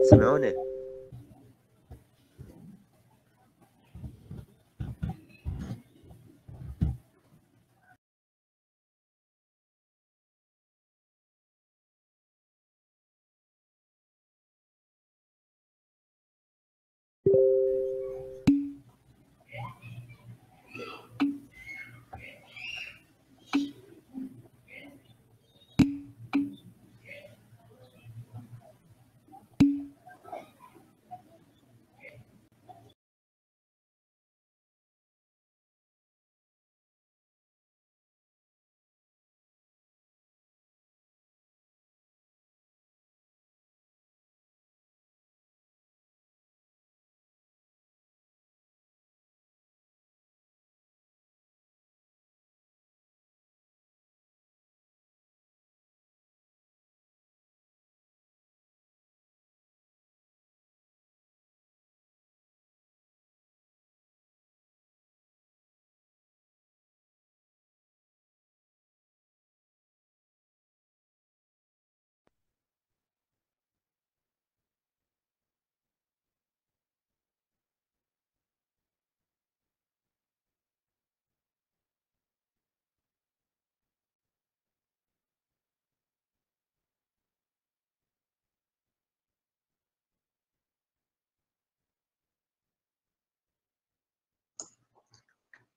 سمعوني؟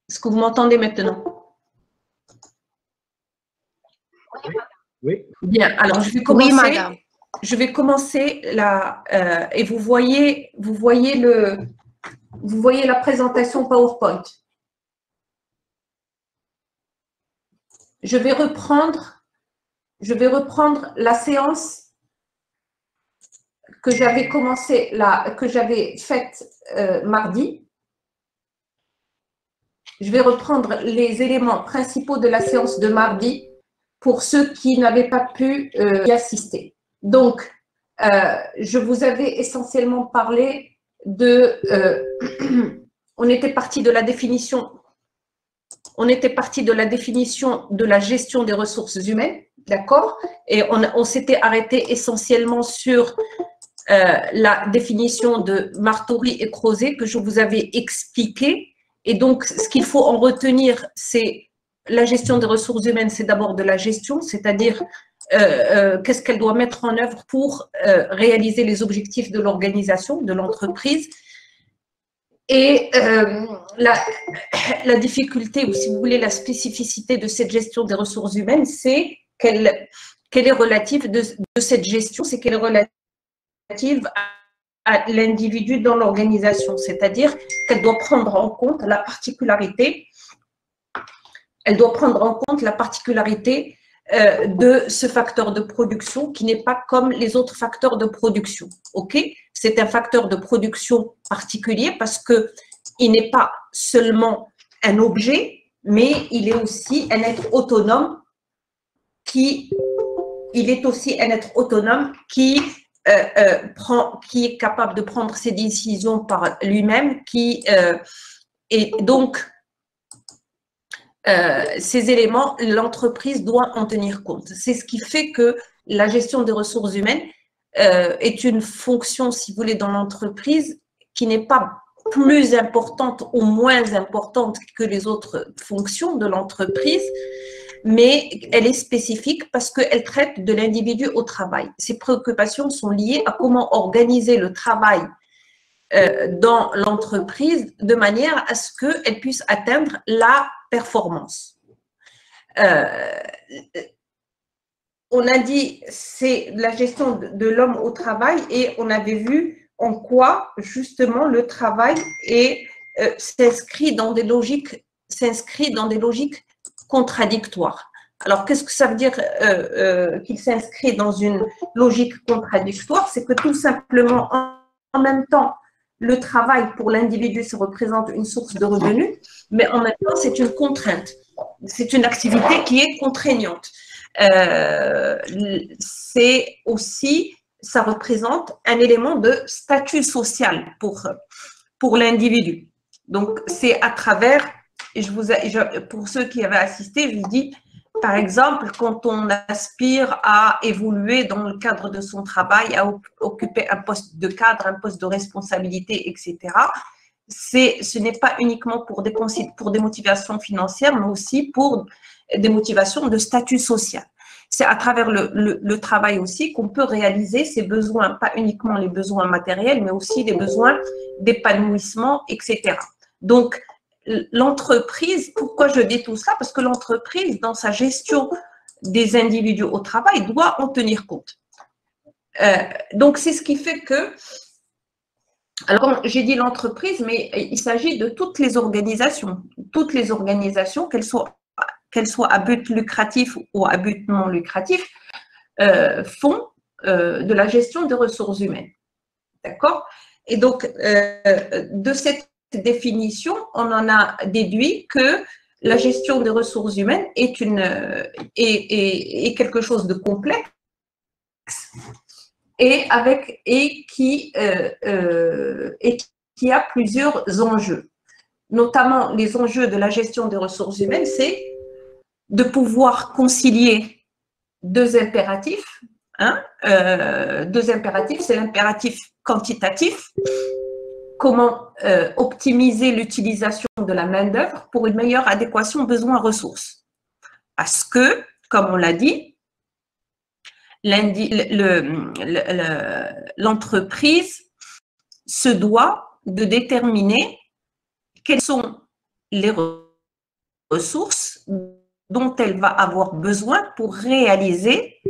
Est-ce que vous m'entendez maintenant? Oui. Bien, alors je vais commencer. Oui, madame. Je vais commencer là, et vous voyez la présentation PowerPoint. Je vais reprendre la séance que j'avais commencé là, que j'avais faite mardi. Je vais reprendre les éléments principaux de la séance de mardi pour ceux qui n'avaient pas pu y assister. Donc, je vous avais essentiellement parlé de… on était parti de la définition de la gestion des ressources humaines, d'accord? Et on s'était arrêté essentiellement sur la définition de Martori et Crozet que je vous avais expliqué. Et donc, ce qu'il faut en retenir, c'est la gestion des ressources humaines, c'est d'abord de la gestion, c'est-à-dire qu'est-ce qu'elle doit mettre en œuvre pour réaliser les objectifs de l'organisation, de l'entreprise. Et la difficulté, ou si vous voulez, la spécificité de cette gestion des ressources humaines, c'est qu'elle est relative de cette gestion, c'est qu'elle est relative à l'individu dans l'organisation, c'est-à-dire qu'elle doit prendre en compte la particularité, de ce facteur de production qui n'est pas comme les autres facteurs de production. Ok, c'est un facteur de production particulier parce que il n'est pas seulement un objet, mais il est aussi un être autonome qui est capable de prendre ses décisions par lui-même, et donc ces éléments, l'entreprise doit en tenir compte. C'est ce qui fait que la gestion des ressources humaines est une fonction, si vous voulez, dans l'entreprise qui n'est pas plus importante ou moins importante que les autres fonctions de l'entreprise, mais elle est spécifique parce qu'elle traite de l'individu au travail. Ses préoccupations sont liées à comment organiser le travail dans l'entreprise de manière à ce qu'elle puisse atteindre la performance. On a dit c'est la gestion de l'homme au travail et on avait vu en quoi justement le travail s'inscrit dans des logiques contradictoires. Alors, qu'est-ce que ça veut dire qu'il s'inscrit dans une logique contradictoire? C'est que tout simplement, en même temps, le travail pour l'individu, ça représente une source de revenus, mais en même temps, c'est une contrainte. C'est une activité qui est contraignante. C'est aussi, ça représente un élément de statut social pour l'individu. Donc, c'est à travers, et pour ceux qui avaient assisté, je vous dis, Par exemple, quand on aspire à évoluer dans le cadre de son travail, à occuper un poste de cadre, un poste de responsabilité, etc., ce n'est pas uniquement pour des motivations financières, mais aussi pour des motivations de statut social. C'est à travers le travail aussi qu'on peut réaliser ces besoins, pas uniquement les besoins matériels, mais aussi les besoins d'épanouissement, etc. Donc, l'entreprise, pourquoi je dis tout ça? Parce que l'entreprise, dans sa gestion des individus au travail, doit en tenir compte. Donc, c'est ce qui fait que, alors j'ai dit l'entreprise, mais il s'agit de toutes les organisations, qu'elles soient à but lucratif ou à but non lucratif, font de la gestion des ressources humaines. D'accord? Et donc, de cette définition, on en a déduit que la gestion des ressources humaines est quelque chose de complexe et qui a plusieurs enjeux. Notamment, les enjeux de la gestion des ressources humaines, c'est de pouvoir concilier deux impératifs. Deux impératifs, c'est l'impératif quantitatif, comment optimiser l'utilisation de la main-d'œuvre pour une meilleure adéquation besoins-ressources. Parce que, comme on l'a dit, l'entreprise se doit de déterminer quelles sont les ressources dont elle va avoir besoin pour réaliser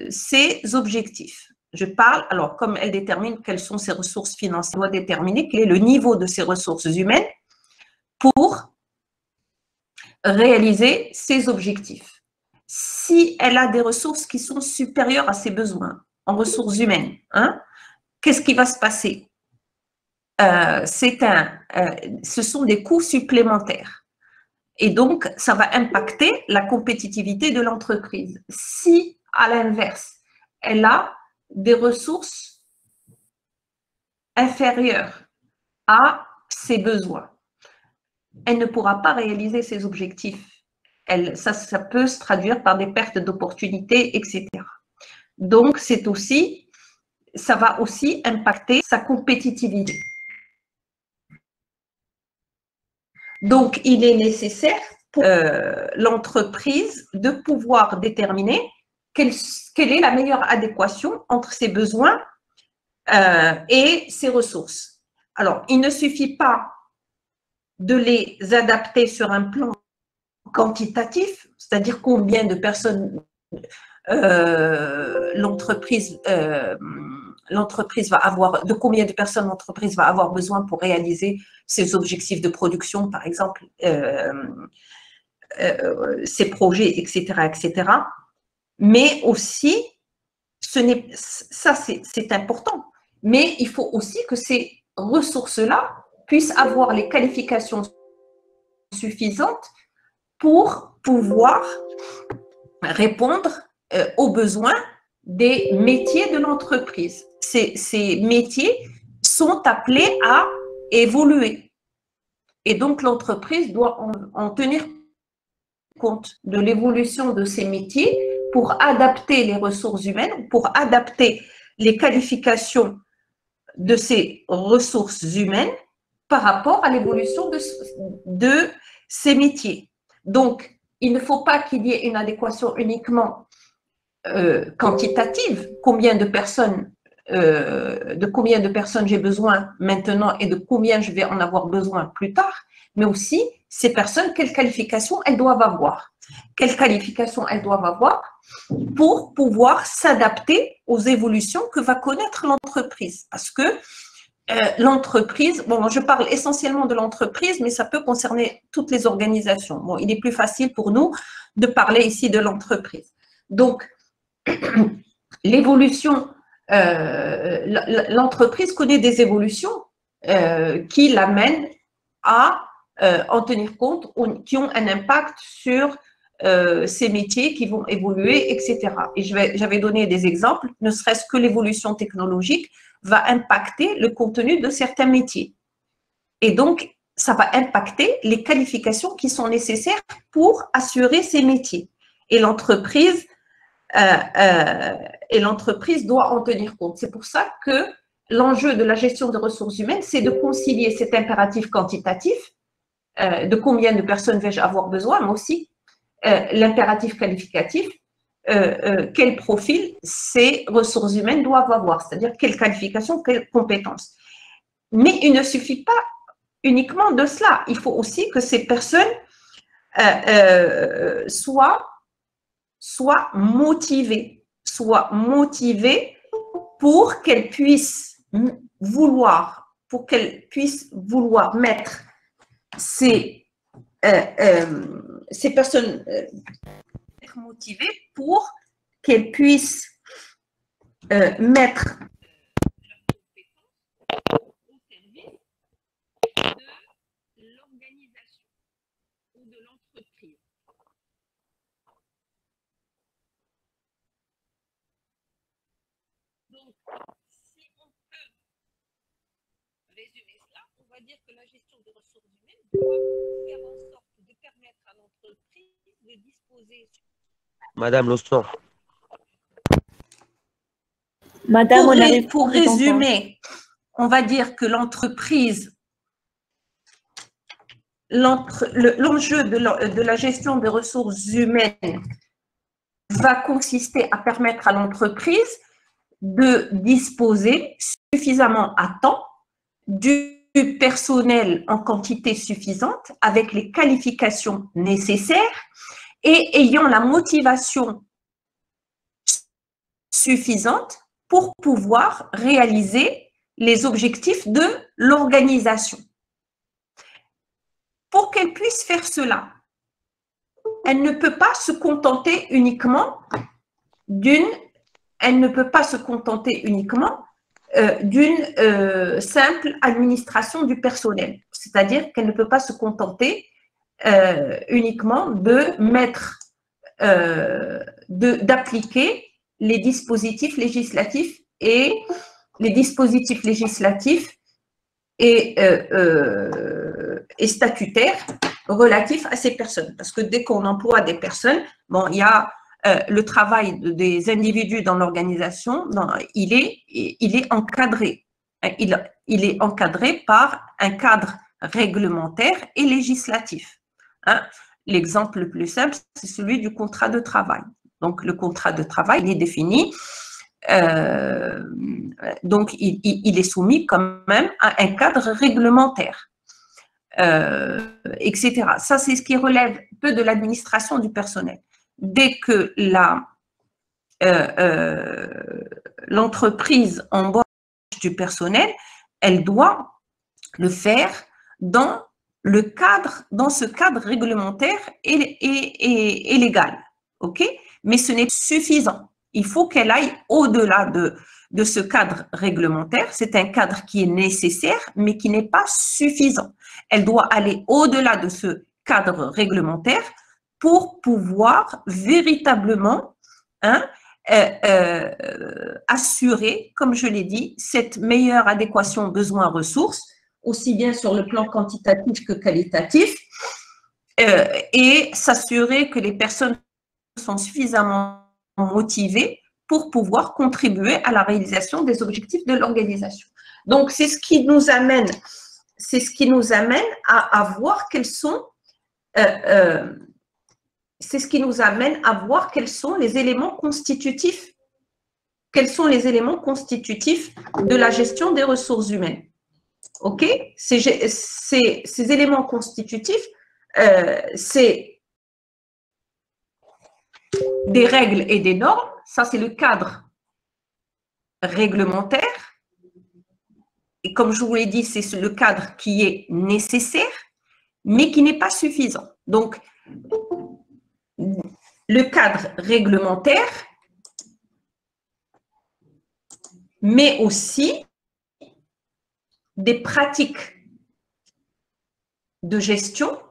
ses objectifs. Je parle, alors, comme elle détermine quelles sont ses ressources financières, elle doit déterminer quel est le niveau de ses ressources humaines pour réaliser ses objectifs. Si elle a des ressources qui sont supérieures à ses besoins en ressources humaines, qu'est-ce qui va se passer? Ce sont des coûts supplémentaires. Et donc, ça va impacter la compétitivité de l'entreprise. Si, à l'inverse, elle a des ressources inférieures à ses besoins, elle ne pourra pas réaliser ses objectifs. Ça peut se traduire par des pertes d'opportunités, etc. Donc, ça va aussi impacter sa compétitivité. Donc, il est nécessaire pour l'entreprise de pouvoir déterminer quelle est la meilleure adéquation entre ses besoins et ses ressources. Alors, il ne suffit pas de les adapter sur un plan quantitatif, c'est-à-dire combien de personnes l'entreprise va avoir, de combien de personnes l'entreprise va avoir besoin pour réaliser ses objectifs de production, par exemple, ses projets, etc., etc. Mais aussi, ça c'est important, mais il faut aussi que ces ressources-là puissent avoir les qualifications suffisantes pour pouvoir répondre aux besoins des métiers de l'entreprise. Ces métiers sont appelés à évoluer. Et donc, l'entreprise doit en tenir compte de l'évolution de ces métiers pour adapter les ressources humaines, pour adapter les qualifications de ces ressources humaines par rapport à l'évolution de ces métiers. Donc, il ne faut pas qu'il y ait une adéquation uniquement quantitative, combien de personnes j'ai besoin maintenant et de combien je vais en avoir besoin plus tard, mais aussi ces personnes, quelles qualifications elles doivent avoir. Quelles qualifications elles doivent avoir pour pouvoir s'adapter aux évolutions que va connaître l'entreprise. Parce que l'entreprise, bon, je parle essentiellement de l'entreprise, mais ça peut concerner toutes les organisations. Bon, il est plus facile pour nous de parler ici de l'entreprise. Donc, l'évolution, l'entreprise connaît des évolutions qui l'amènent à en tenir compte, qui ont un impact sur ces métiers qui vont évoluer, etc. Et j'avais donné des exemples, ne serait-ce que l'évolution technologique va impacter le contenu de certains métiers. Et donc, ça va impacter les qualifications qui sont nécessaires pour assurer ces métiers. Et l'entreprise doit en tenir compte. C'est pour ça que l'enjeu de la gestion des ressources humaines, c'est de concilier cet impératif quantitatif, de combien de personnes vais-je avoir besoin, mais aussi l'impératif qualificatif, quel profil ces ressources humaines doivent avoir, c'est-à-dire quelles qualifications, quelles compétences. Mais il ne suffit pas uniquement de cela. Il faut aussi que ces personnes soient motivées pour qu'elles puissent vouloir mettre ces personnes être motivées pour qu'elles puissent mettre au service de l'organisation ou de l'entreprise. Donc, si on peut résumer cela, on va dire que la gestion des ressources humaines doit faire en sorte de permettre à l'entreprise de disposer. Madame Loston. Madame, pour résumer, on va dire que l'entreprise, l'enjeu de la gestion des ressources humaines va consister à permettre à l'entreprise de disposer suffisamment à temps du personnel en quantité suffisante avec les qualifications nécessaires et ayant la motivation suffisante pour pouvoir réaliser les objectifs de l'organisation. Pour qu'elle puisse faire cela, elle ne peut pas se contenter uniquement d'une simple administration du personnel. C'est-à-dire qu'elle ne peut pas se contenter uniquement d'appliquer les dispositifs législatifs et statutaires relatifs à ces personnes. Parce que dès qu'on emploie des personnes, bon, il y a le travail des individus dans l'organisation, il est encadré. Il est encadré par un cadre réglementaire et législatif. L'exemple le plus simple, c'est celui du contrat de travail. Donc, le contrat de travail, il est défini, donc il est soumis quand même à un cadre réglementaire, etc. Ça, c'est ce qui relève peu de l'administration du personnel. Dès que l'entreprise embauche du personnel, elle doit le faire dans ce cadre réglementaire et légal. OK? Mais ce n'est suffisant. Il faut qu'elle aille au-delà de ce cadre réglementaire. C'est un cadre qui est nécessaire, mais qui n'est pas suffisant. Elle doit aller au-delà de ce cadre réglementaire pour pouvoir véritablement assurer, comme je l'ai dit, cette meilleure adéquation besoins-ressources, aussi bien sur le plan quantitatif que qualitatif, et s'assurer que les personnes sont suffisamment motivées pour pouvoir contribuer à la réalisation des objectifs de l'organisation. Donc, c'est ce qui nous amène à voir quels sont les éléments constitutifs. Quels sont les éléments constitutifs de la gestion des ressources humaines? OK? Ces éléments constitutifs, c'est des règles et des normes. Ça, c'est le cadre réglementaire. Et comme je vous l'ai dit, c'est le cadre qui est nécessaire, mais qui n'est pas suffisant. Donc, le cadre réglementaire, mais aussi des pratiques de gestion.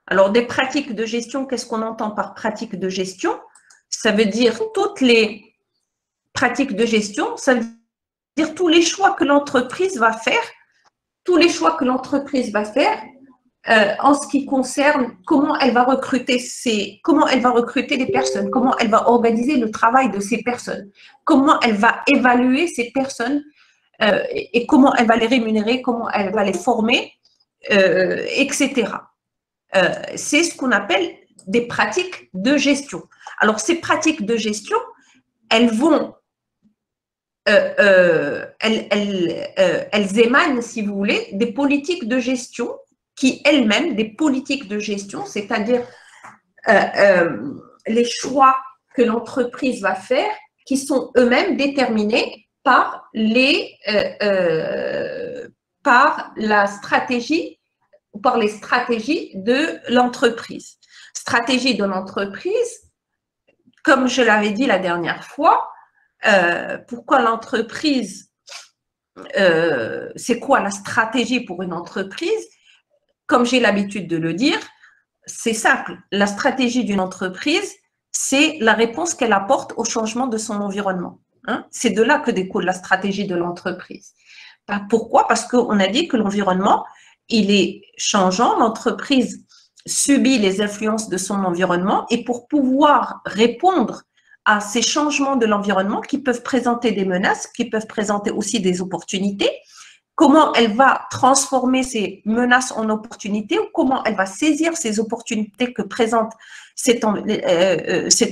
Alors, des pratiques de gestion, qu'est-ce qu'on entend par pratique de gestion? Ça veut dire toutes les pratiques de gestion, ça veut dire tous les choix que l'entreprise va faire, en ce qui concerne comment elle va recruter les personnes, comment elle va organiser le travail de ces personnes, comment elle va évaluer ces personnes et comment elle va les rémunérer, comment elle va les former, etc. C'est ce qu'on appelle des pratiques de gestion. Alors, ces pratiques de gestion, elles vont, elles émanent, si vous voulez, des politiques de gestion qui elles-mêmes, des politiques de gestion, c'est-à-dire les choix que l'entreprise va faire, qui sont eux-mêmes déterminés par par la stratégie, par les stratégies de l'entreprise. Stratégie de l'entreprise, comme je l'avais dit la dernière fois, pourquoi l'entreprise, c'est quoi la stratégie pour une entreprise? Comme j'ai l'habitude de le dire, c'est simple. La stratégie d'une entreprise, c'est la réponse qu'elle apporte au changement de son environnement. Hein? C'est de là que découle la stratégie de l'entreprise. Pourquoi? Parce qu'on a dit que l'environnement, il est changeant, l'entreprise subit les influences de son environnement et pour pouvoir répondre à ces changements de l'environnement qui peuvent présenter des menaces, qui peuvent présenter aussi des opportunités, comment elle va transformer ces menaces en opportunités ou comment elle va saisir ces opportunités que présente cet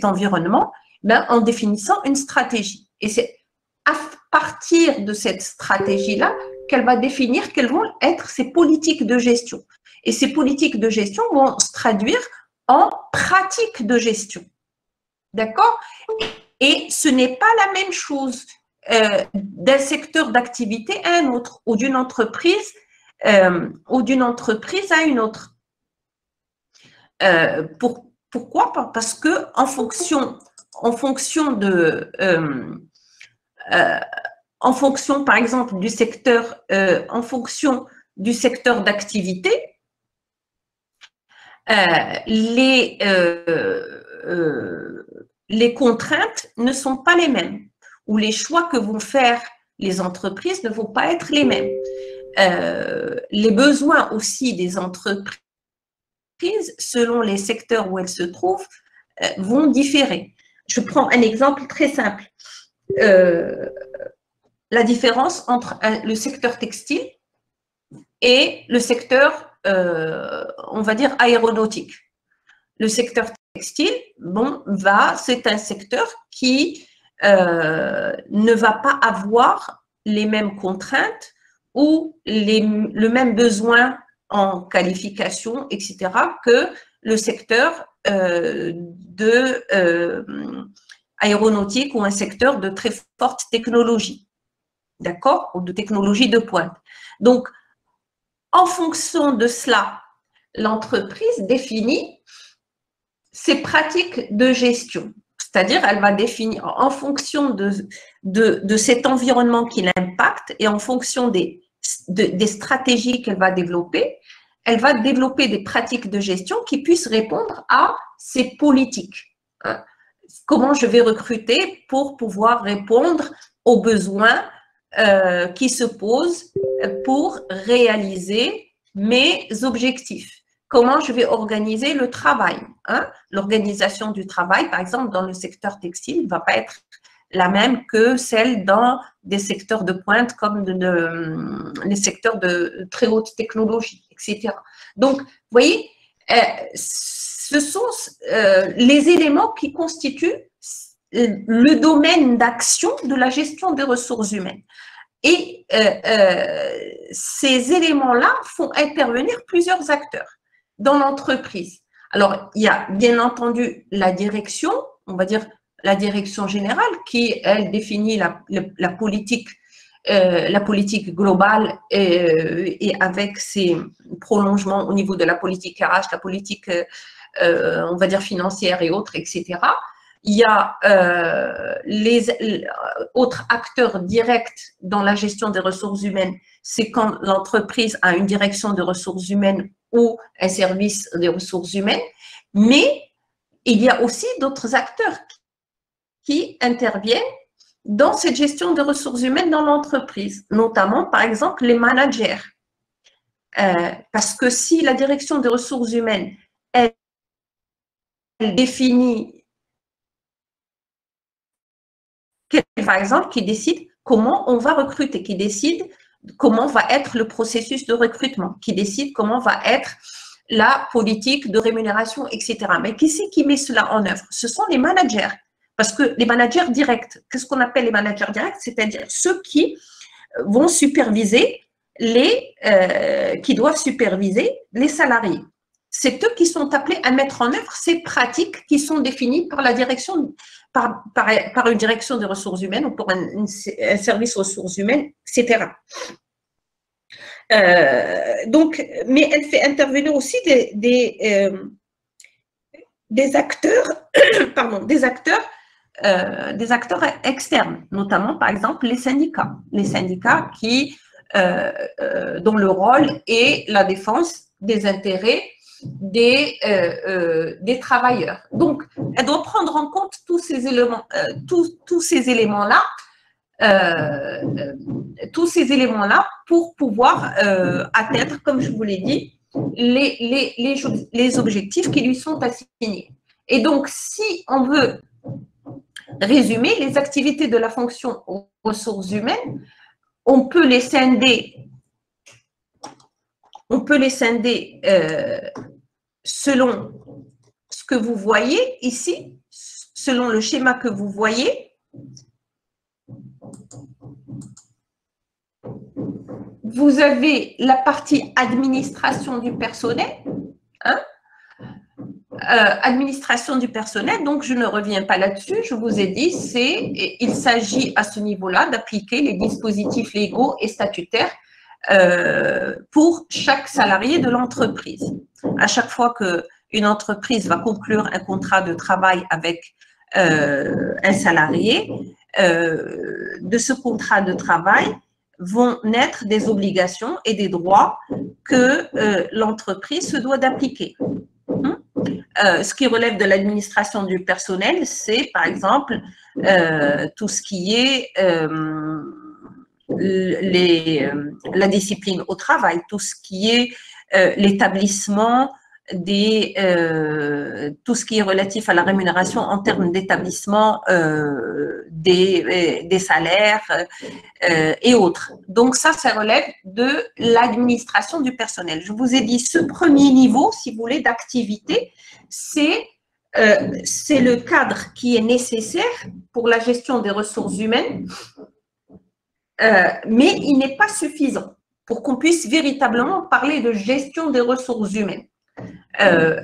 environnement, en définissant une stratégie. Et c'est à partir de cette stratégie-là qu'elle va définir quelles vont être ses politiques de gestion. Et ces politiques de gestion vont se traduire en pratiques de gestion. D'accord? Et ce n'est pas la même chose d'un secteur d'activité à un autre, ou d'une entreprise à une autre. Pourquoi? Parce que en fonction par exemple du secteur, en fonction du secteur d'activité, les contraintes ne sont pas les mêmes, ou les choix que vont faire les entreprises ne vont pas être les mêmes. Les besoins aussi des entreprises, selon les secteurs où elles se trouvent, vont différer. Je prends un exemple très simple. La différence entre le secteur textile et le secteur, on va dire, aéronautique. Le secteur textile, c'est un secteur qui ne va pas avoir les mêmes contraintes ou le même besoin en qualification, etc., que le secteur aéronautique ou un secteur de très forte technologie, d'accord, ou de technologie de pointe. Donc, en fonction de cela, l'entreprise définit ses pratiques de gestion. C'est-à-dire, elle va définir en fonction de cet environnement qui l'impacte et en fonction des stratégies qu'elle va développer, elle va développer des pratiques de gestion qui puissent répondre à ces politiques. Comment je vais recruter pour pouvoir répondre aux besoins qui se posent pour réaliser mes objectifs. Comment je vais organiser le travail. L'organisation du travail, par exemple, dans le secteur textile, ne va pas être la même que celle dans des secteurs de pointe comme les secteurs de très haute technologie, etc. Donc, vous voyez, ce sont les éléments qui constituent le domaine d'action de la gestion des ressources humaines. Et ces éléments-là font intervenir plusieurs acteurs dans l'entreprise. Alors, il y a bien entendu la direction, on va dire la direction générale, qui, elle, définit la politique globale et avec ses prolongements au niveau de la politique RH, la politique, on va dire, financière et autres, etc. Il y a les autres acteurs directs dans la gestion des ressources humaines, c'est quand l'entreprise a une direction des ressources humaines ou un service des ressources humaines, mais il y a aussi d'autres acteurs qui interviennent dans cette gestion des ressources humaines dans l'entreprise, notamment, par exemple, les managers. Parce que si la direction des ressources humaines, elle définit, par exemple, qui décide comment on va recruter, qui décide comment va être le processus de recrutement, qui décide comment va être la politique de rémunération, etc. Mais qui c'est qui met cela en œuvre? Ce sont les managers. Parce que les managers directs, qu'est-ce qu'on appelle les managers directs? C'est-à-dire ceux qui vont superviser qui doivent superviser les salariés. C'est eux qui sont appelés à mettre en œuvre ces pratiques qui sont définies par la direction, par une direction des ressources humaines ou pour un service ressources humaines, etc. Donc, mais elle fait intervenir aussi des acteurs, pardon, des acteurs externes, notamment par exemple les syndicats dont le rôle est la défense des intérêts des travailleurs. Donc, elle doit prendre en compte tous ces éléments, tous ces éléments-là pour pouvoir atteindre, comme je vous l'ai dit, les objectifs qui lui sont assignés. Et donc, si on veut résumer les activités de la fonction aux ressources humaines, on peut les scinder selon ce que vous voyez ici, selon le schéma que vous voyez. Vous avez la partie administration du personnel, administration du personnel, donc je ne reviens pas là-dessus, je vous ai dit, il s'agit à ce niveau-là d'appliquer les dispositifs légaux et statutaires pour chaque salarié de l'entreprise. À chaque fois qu'une entreprise va conclure un contrat de travail avec un salarié, de ce contrat de travail vont naître des obligations et des droits que l'entreprise se doit d'appliquer. Ce qui relève de l'administration du personnel, c'est par exemple tout ce qui est la discipline au travail, tout ce qui est l'établissement tout ce qui est relatif à la rémunération en termes d'établissement des salaires et autres. Donc ça relève de l'administration du personnel. Je vous ai dit, ce premier niveau, si vous voulez, d'activité, c'est le cadre qui est nécessaire pour la gestion des ressources humaines, mais il n'est pas suffisant pour qu'on puisse véritablement parler de gestion des ressources humaines.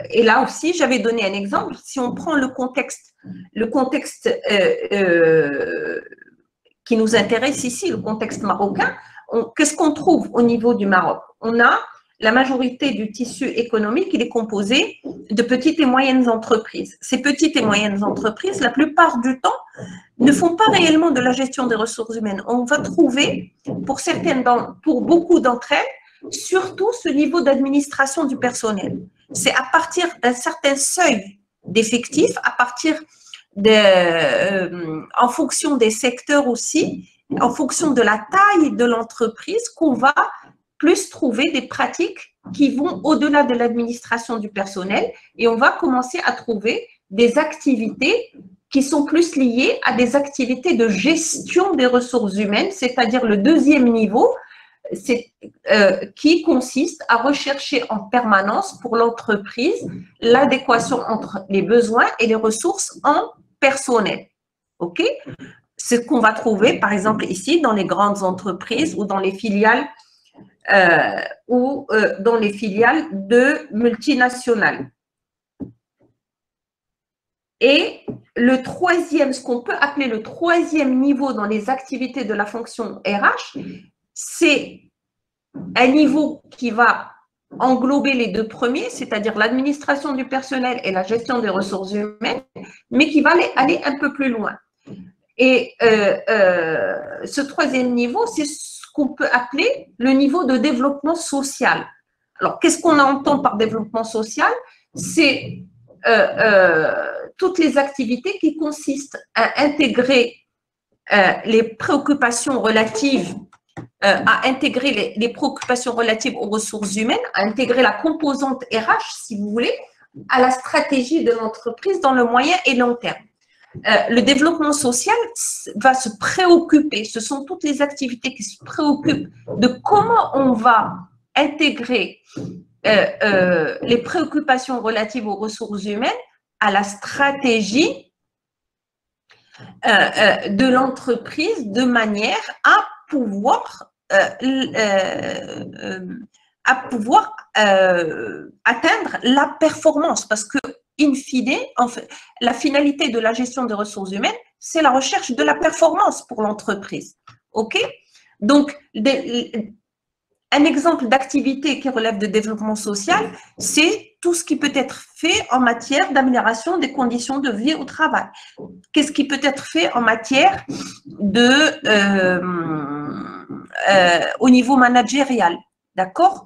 Et là aussi, j'avais donné un exemple. Si on prend le contexte qui nous intéresse ici, le contexte marocain, qu'est-ce qu'on trouve au niveau du Maroc? On a la majorité du tissu économique, il est composé de petites et moyennes entreprises. Ces petites et moyennes entreprises, la plupart du temps, ne font pas réellement de la gestion des ressources humaines. On va trouver, pour beaucoup d'entre elles, surtout ce niveau d'administration du personnel. C'est à partir d'un certain seuil d'effectifs, en fonction des secteurs aussi, en fonction de la taille de l'entreprise, qu'on va plus trouver des pratiques qui vont au-delà de l'administration du personnel, et on va commencer à trouver des activités qui sont plus liées à des activités de gestion des ressources humaines, c'est-à-dire le deuxième niveau, qui consiste à rechercher en permanence pour l'entreprise l'adéquation entre les besoins et les ressources en personnel. OK? C'est ce qu'on va trouver, par exemple, ici, dans les grandes entreprises ou dans les filiales de multinationales. Et le troisième, ce qu'on peut appeler le troisième niveau dans les activités de la fonction RH, c'est un niveau qui va englober les deux premiers, c'est-à-dire l'administration du personnel et la gestion des ressources humaines, mais qui va aller un peu plus loin. Et ce troisième niveau, c'est ce qu'on peut appeler le niveau de développement social. Alors, qu'est-ce qu'on entend par développement social? C'est toutes les activités qui consistent à intégrer les préoccupations relatives à intégrer les préoccupations relatives aux ressources humaines, à intégrer la composante RH, si vous voulez, à la stratégie de l'entreprise dans le moyen et long terme. Le développement social va se préoccuper, ce sont toutes les activités qui se préoccupent de comment on va intégrer les préoccupations relatives aux ressources humaines à la stratégie de l'entreprise de manière à pouvoir atteindre la performance, parce que in fine, en fait, la finalité de la gestion des ressources humaines, c'est la recherche de la performance pour l'entreprise. OK? Donc, un exemple d'activité qui relève de développement social, c'est tout ce qui peut être fait en matière d'amélioration des conditions de vie au travail. Qu'est-ce qui peut être fait en matière au niveau managérial, d'accord?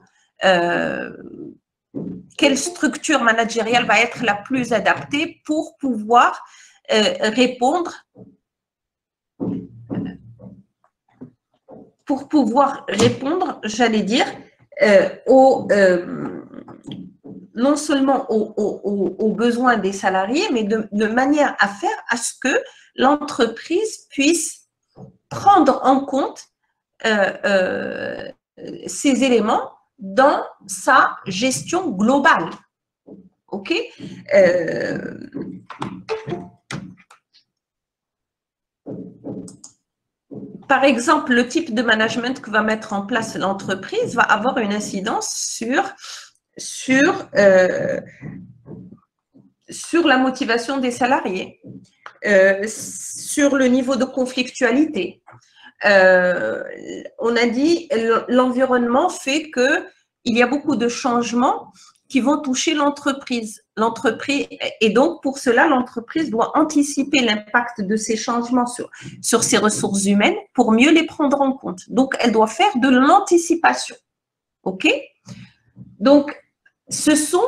Quelle structure managériale va être la plus adaptée pour pouvoir répondre j'allais dire, non seulement aux besoins des salariés, mais de manière à faire à ce que l'entreprise puisse prendre en compte ces éléments dans sa gestion globale. OK? Par exemple, le type de management que va mettre en place l'entreprise va avoir une incidence sur la motivation des salariés, sur le niveau de conflictualité. On a dit l'environnement fait qu'il y a beaucoup de changements qui vont toucher l'entreprise. Et donc, pour cela, l'entreprise doit anticiper l'impact de ces changements sur ses ressources humaines pour mieux les prendre en compte. Donc, elle doit faire de l'anticipation. OK? Donc, ce sont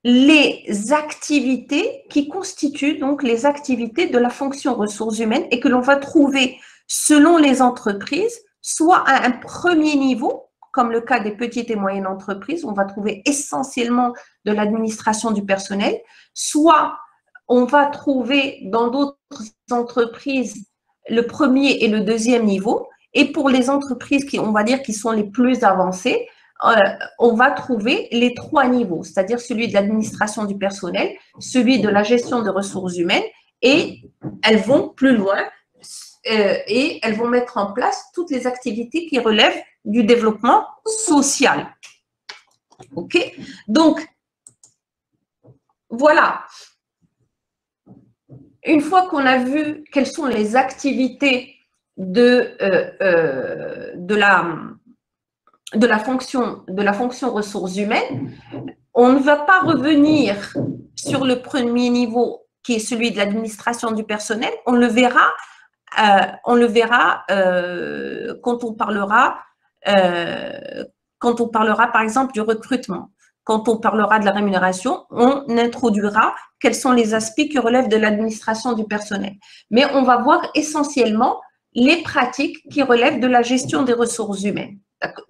les activités qui constituent donc les activités de la fonction ressources humaines et que l'on va trouver selon les entreprises, soit à un premier niveau, comme le cas des petites et moyennes entreprises, on va trouver essentiellement de l'administration du personnel, soit on va trouver dans d'autres entreprises le premier et le deuxième niveau, et pour les entreprises qui, on va dire, qui sont les plus avancées, on va trouver les 3 niveaux, c'est-à-dire celui de l'administration du personnel, celui de la gestion des ressources humaines, et elles vont plus loin et elles vont mettre en place toutes les activités qui relèvent du développement social. OK? Donc, voilà. Une fois qu'on a vu quelles sont les activités de la fonction ressources humaines, on ne va pas revenir sur le premier niveau qui est celui de l'administration du personnel. On le verra quand on parlera par exemple du recrutement. Quand on parlera de la rémunération, on introduira quels sont les aspects qui relèvent de l'administration du personnel. Mais on va voir essentiellement les pratiques qui relèvent de la gestion des ressources humaines,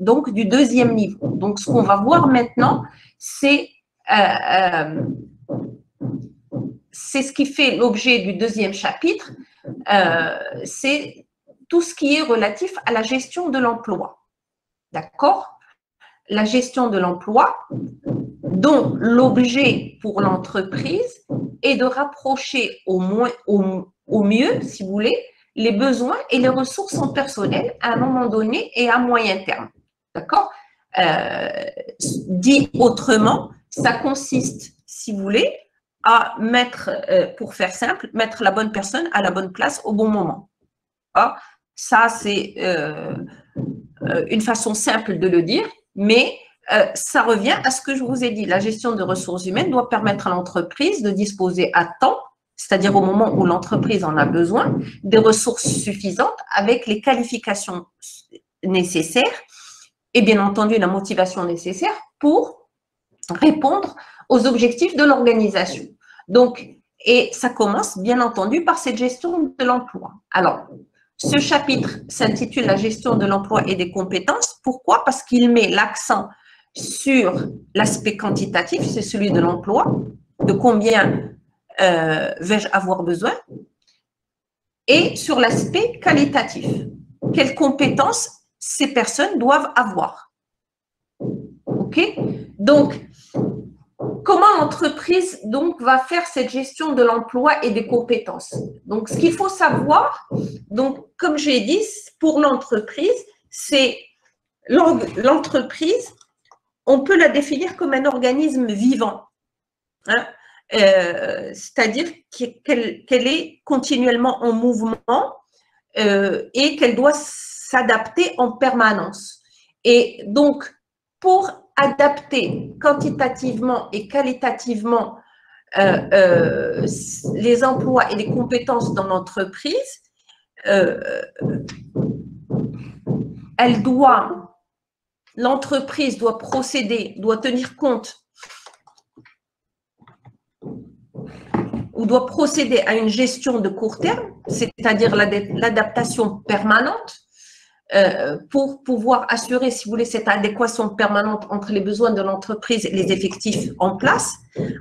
donc du deuxième niveau. Donc, ce qu'on va voir maintenant, c'est ce qui fait l'objet du deuxième chapitre, c'est tout ce qui est relatif à la gestion de l'emploi. D'accord? La gestion de l'emploi, dont l'objet pour l'entreprise est de rapprocher au mieux, si vous voulez, les besoins et les ressources en personnel à un moment donné et à moyen terme. D'accord? Dit autrement, ça consiste, si vous voulez, à mettre, pour faire simple, mettre la bonne personne à la bonne place au bon moment. Ah, ça, c'est une façon simple de le dire, mais ça revient à ce que je vous ai dit. La gestion de ressources humaines doit permettre à l'entreprise de disposer à temps, c'est-à-dire au moment où l'entreprise en a besoin, des ressources suffisantes avec les qualifications nécessaires et bien entendu la motivation nécessaire pour répondre aux objectifs de l'organisation. Donc, et ça commence bien entendu par cette gestion de l'emploi. Alors, Ce chapitre s'intitule La gestion de l'emploi et des compétences. Pourquoi? Parce qu'il met l'accent sur l'aspect quantitatif, c'est celui de l'emploi, de combien vais-je avoir besoin, et sur l'aspect qualitatif, quelles compétences ces personnes doivent avoir. OK? Donc, comment l'entreprise donc va faire cette gestion de l'emploi et des compétences? Donc, ce qu'il faut savoir, donc comme j'ai dit, pour l'entreprise, c'est l'entreprise, on peut la définir comme un organisme vivant, hein? C'est-à-dire qu'elle est continuellement en mouvement et qu'elle doit s'adapter en permanence. Et donc, pour adapter quantitativement et qualitativement les emplois et les compétences dans l'entreprise, l'entreprise doit procéder, doit tenir compte ou doit procéder à une gestion de court terme, c'est-à-dire l'adaptation permanente, pour pouvoir assurer, si vous voulez, cette adéquation permanente entre les besoins de l'entreprise et les effectifs en place.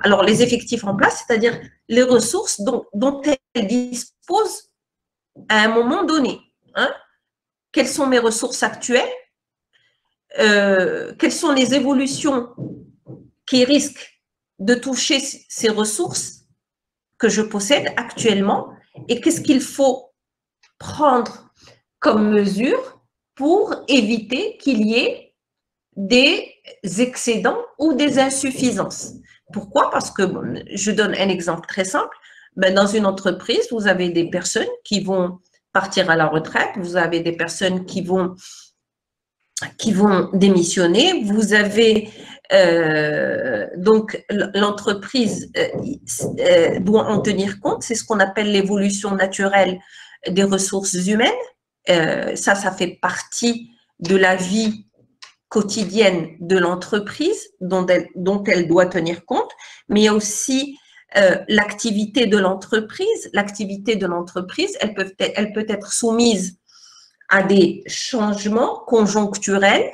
Alors, les effectifs en place, c'est-à-dire les ressources dont elle dispose à un moment donné, hein. Quelles sont mes ressources actuelles? Quelles sont les évolutions qui risquent de toucher ces ressources que je possède actuellement et qu'est-ce qu'il faut prendre comme mesure pour éviter qu'il y ait des excédents ou des insuffisances. Pourquoi? Parce que, je donne un exemple très simple, dans une entreprise, vous avez des personnes qui vont partir à la retraite, vous avez des personnes qui vont démissionner, vous avez donc l'entreprise doit en tenir compte, c'est ce qu'on appelle l'évolution naturelle des ressources humaines. Ça fait partie de la vie quotidienne de l'entreprise dont elle doit tenir compte, mais il y a aussi l'activité de l'entreprise. L'activité de l'entreprise, elle peut être soumise à des changements conjoncturels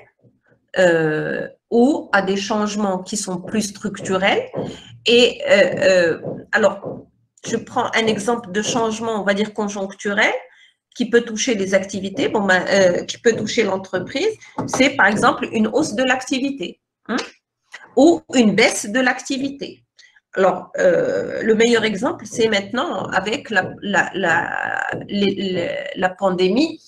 ou à des changements qui sont plus structurels. Et alors, je prends un exemple de changement, on va dire conjoncturel, qui peut toucher les activités, qui peut toucher l'entreprise. C'est par exemple une hausse de l'activité, hein, ou une baisse de l'activité. Alors, le meilleur exemple, c'est maintenant avec la pandémie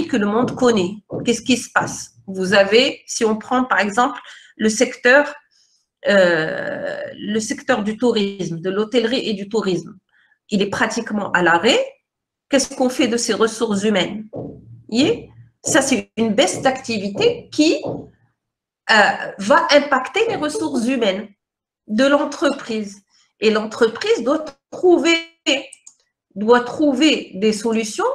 que le monde connaît. Qu'est-ce qui se passe? Vous avez, si on prend par exemple le secteur du tourisme, de l'hôtellerie et du tourisme, il est pratiquement à l'arrêt. Qu'est-ce qu'on fait de ces ressources humaines? Ça, c'est une baisse d'activité qui va impacter les ressources humaines de l'entreprise. Et l'entreprise doit trouver des solutions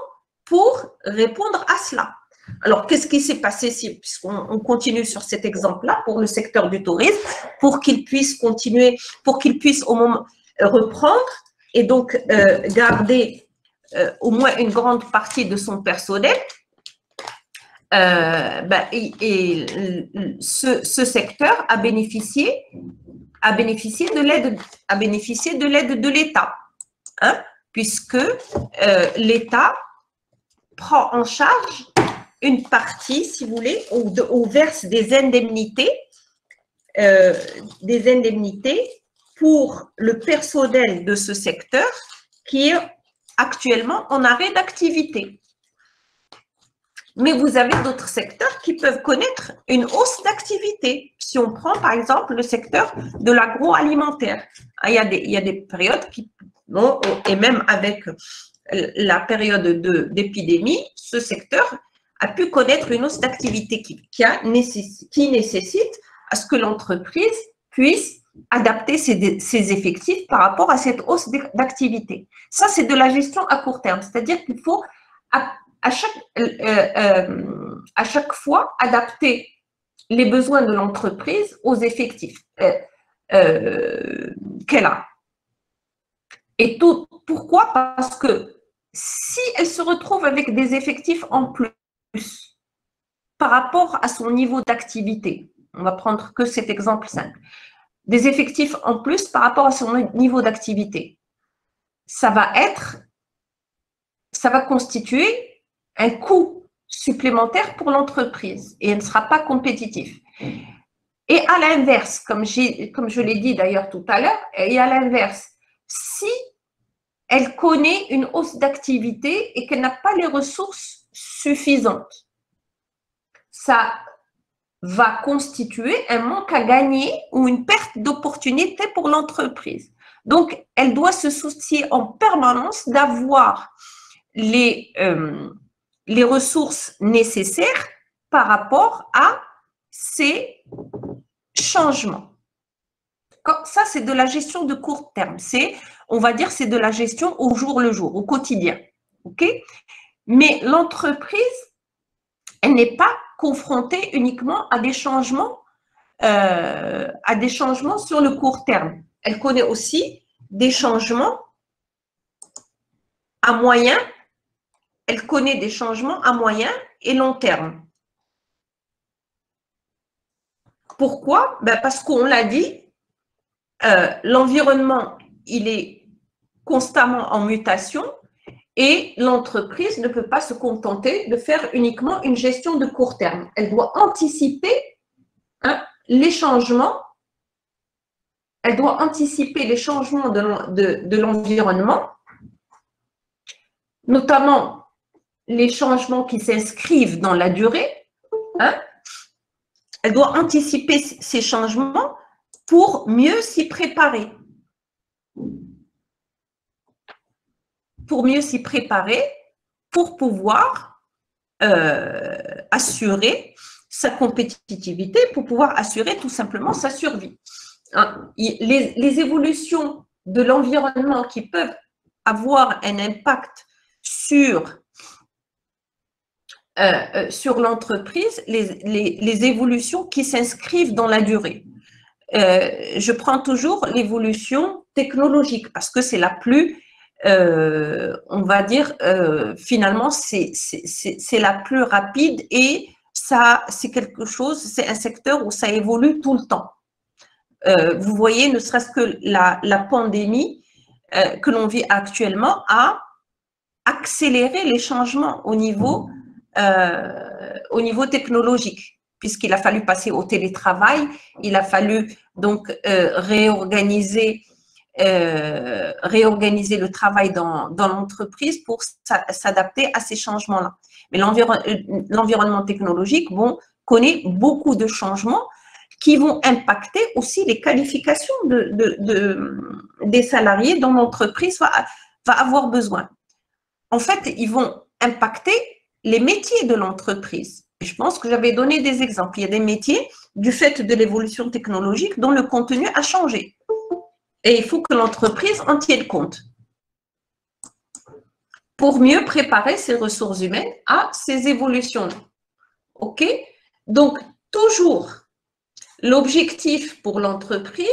pour répondre à cela. Alors, qu'est-ce qui s'est passé puisqu'on continue sur cet exemple-là pour le secteur du tourisme, pour qu'il puisse continuer, pour qu'il puisse au moment reprendre et donc garder au moins une grande partie de son personnel. Ce secteur a bénéficié de l'aide de l'État, hein, puisque l'État prend en charge une partie, si vous voulez, on verse des indemnités pour le personnel de ce secteur qui est actuellement en arrêt d'activité. Mais vous avez d'autres secteurs qui peuvent connaître une hausse d'activité. Si on prend par exemple le secteur de l'agroalimentaire, il y a des périodes et même avec la période d'épidémie, ce secteur a pu connaître une hausse d'activité qui nécessite à ce que l'entreprise puisse adapter ses effectifs par rapport à cette hausse d'activité. Ça, c'est de la gestion à court terme, c'est-à-dire qu'il faut à chaque fois adapter les besoins de l'entreprise aux effectifs qu'elle a. Et pourquoi? Parce que si elle se retrouve avec des effectifs en plus par rapport à son niveau d'activité, on va prendre que cet exemple simple, des effectifs en plus par rapport à son niveau d'activité, ça va constituer un coût supplémentaire pour l'entreprise et elle ne sera pas compétitive. Et à l'inverse, comme je l'ai dit d'ailleurs tout à l'heure, et à l'inverse, si elle connaît une hausse d'activité et qu'elle n'a pas les ressources suffisantes, ça va constituer un manque à gagner ou une perte d'opportunité pour l'entreprise. Donc, elle doit se soucier en permanence d'avoir les ressources nécessaires par rapport à ces changements. Ça, c'est de la gestion de court terme. On va dire, c'est de la gestion au jour le jour, au quotidien. OK? Mais l'entreprise, elle n'est pas confrontée uniquement à des changements sur le court terme. Elle connaît aussi des changements à moyen. Elle connaît des changements à moyen et long terme. Pourquoi? Parce qu'on l'a dit, l'environnement, il est constamment en mutation et l'entreprise ne peut pas se contenter de faire uniquement une gestion de court terme. Elle doit anticiper les changements. Elle doit anticiper les changements de l'environnement, notamment les changements qui s'inscrivent dans la durée. Elle doit anticiper ces changements pour mieux s'y préparer. Pour mieux s'y préparer, pour pouvoir assurer sa compétitivité, pour pouvoir assurer tout simplement sa survie. Les évolutions de l'environnement qui peuvent avoir un impact sur l'entreprise, les évolutions qui s'inscrivent dans la durée. Je prends toujours l'évolution technologique parce que c'est la plus, on va dire, finalement, c'est la plus rapide et ça, c'est quelque chose, c'est un secteur où ça évolue tout le temps. Vous voyez, ne serait-ce que la pandémie que l'on vit actuellement a accéléré les changements au niveau technologique, puisqu'il a fallu passer au télétravail, il a fallu donc réorganiser le travail dans l'entreprise pour s'adapter à ces changements-là. Mais l'environnement technologique connaît beaucoup de changements qui vont impacter aussi les qualifications des salariés dont l'entreprise va avoir besoin. En fait, ils vont impacter les métiers de l'entreprise. Je pense que j'avais donné des exemples. Il y a des métiers, du fait de l'évolution technologique, dont le contenu a changé. Et il faut que l'entreprise en tienne compte pour mieux préparer ses ressources humaines à ces évolutions. OK? Donc, toujours, l'objectif pour l'entreprise,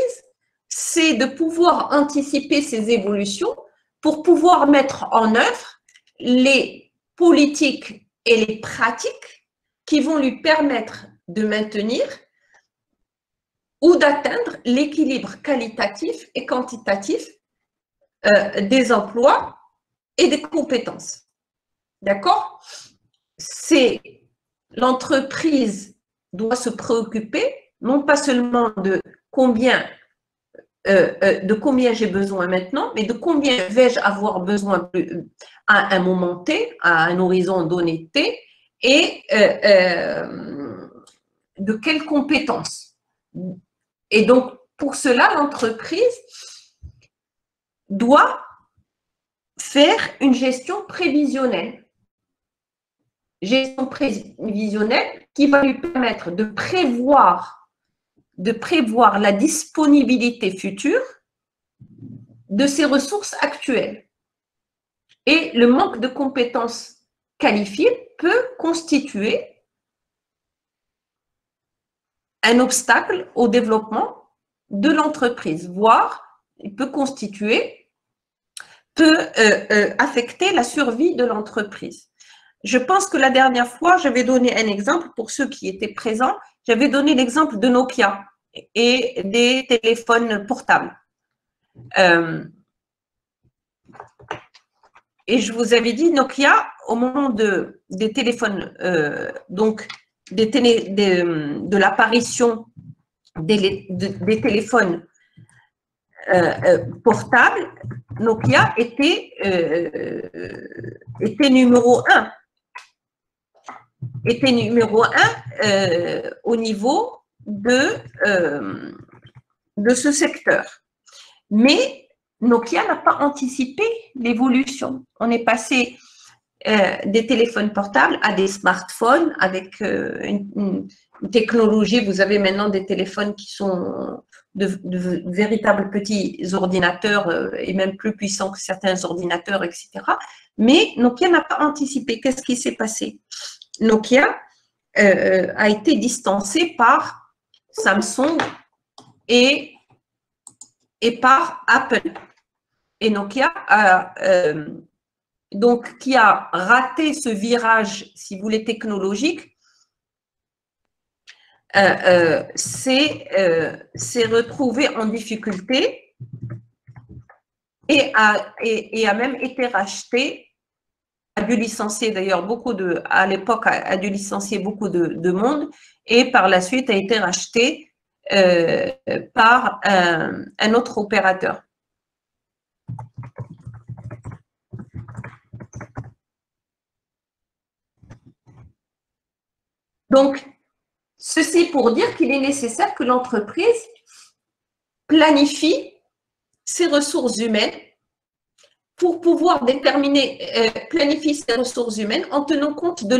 c'est de pouvoir anticiper ces évolutions pour pouvoir mettre en œuvre les politiques et les pratiques qui vont lui permettre de maintenir ou d'atteindre l'équilibre qualitatif et quantitatif des emplois et des compétences. D'accord? L'entreprise doit se préoccuper non pas seulement de combien j'ai besoin maintenant, mais de combien vais-je avoir besoin à un moment T, à un horizon donné T, et de quelles compétences. Et donc, pour cela, l'entreprise doit faire une gestion prévisionnelle. Gestion prévisionnelle qui va lui permettre de prévoir la disponibilité future de ses ressources actuelles. Et le manque de compétences qualifiées peut constituer un obstacle au développement de l'entreprise, voire il peut constituer peut affecter la survie de l'entreprise. Je pense que la dernière fois, j'avais donné un exemple pour ceux qui étaient présents. J'avais donné l'exemple de Nokia et des téléphones portables. Et je vous avais dit, Nokia, au moment des téléphones, donc de l'apparition des téléphones portables, Nokia était numéro 1. Était numéro 1 au niveau de ce secteur. Mais Nokia n'a pas anticipé l'évolution. On est passé des téléphones portables à des smartphones avec une technologie. Vous avez maintenant des téléphones qui sont de véritables petits ordinateurs et même plus puissants que certains ordinateurs, etc. Mais Nokia n'a pas anticipé. Qu'est-ce qui s'est passé? Nokia a été distancé par Samsung et par Apple. Et Nokia donc, qui a raté ce virage, si vous voulez, technologique, s'est retrouvé en difficulté et a même été racheté, a dû licencier d'ailleurs à l'époque, a dû licencier beaucoup de monde et par la suite a été racheté par un autre opérateur. Donc, ceci pour dire qu'il est nécessaire que l'entreprise planifie ses ressources humaines pour pouvoir planifier ses ressources humaines en tenant compte de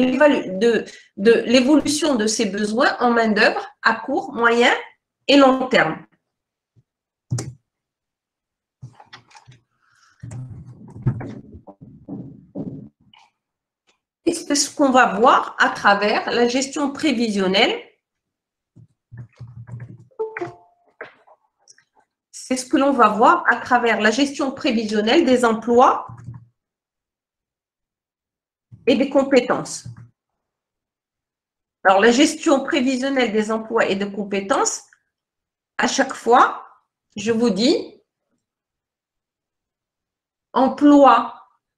l'évolution de ses besoins en main-d'œuvre à court, moyen et long terme. Et c'est ce qu'on va voir à travers la gestion prévisionnelle. C'est ce que l'on va voir à travers la gestion prévisionnelle des emplois et des compétences. Alors, la gestion prévisionnelle des emplois et des compétences, à chaque fois, je vous dis, emploi,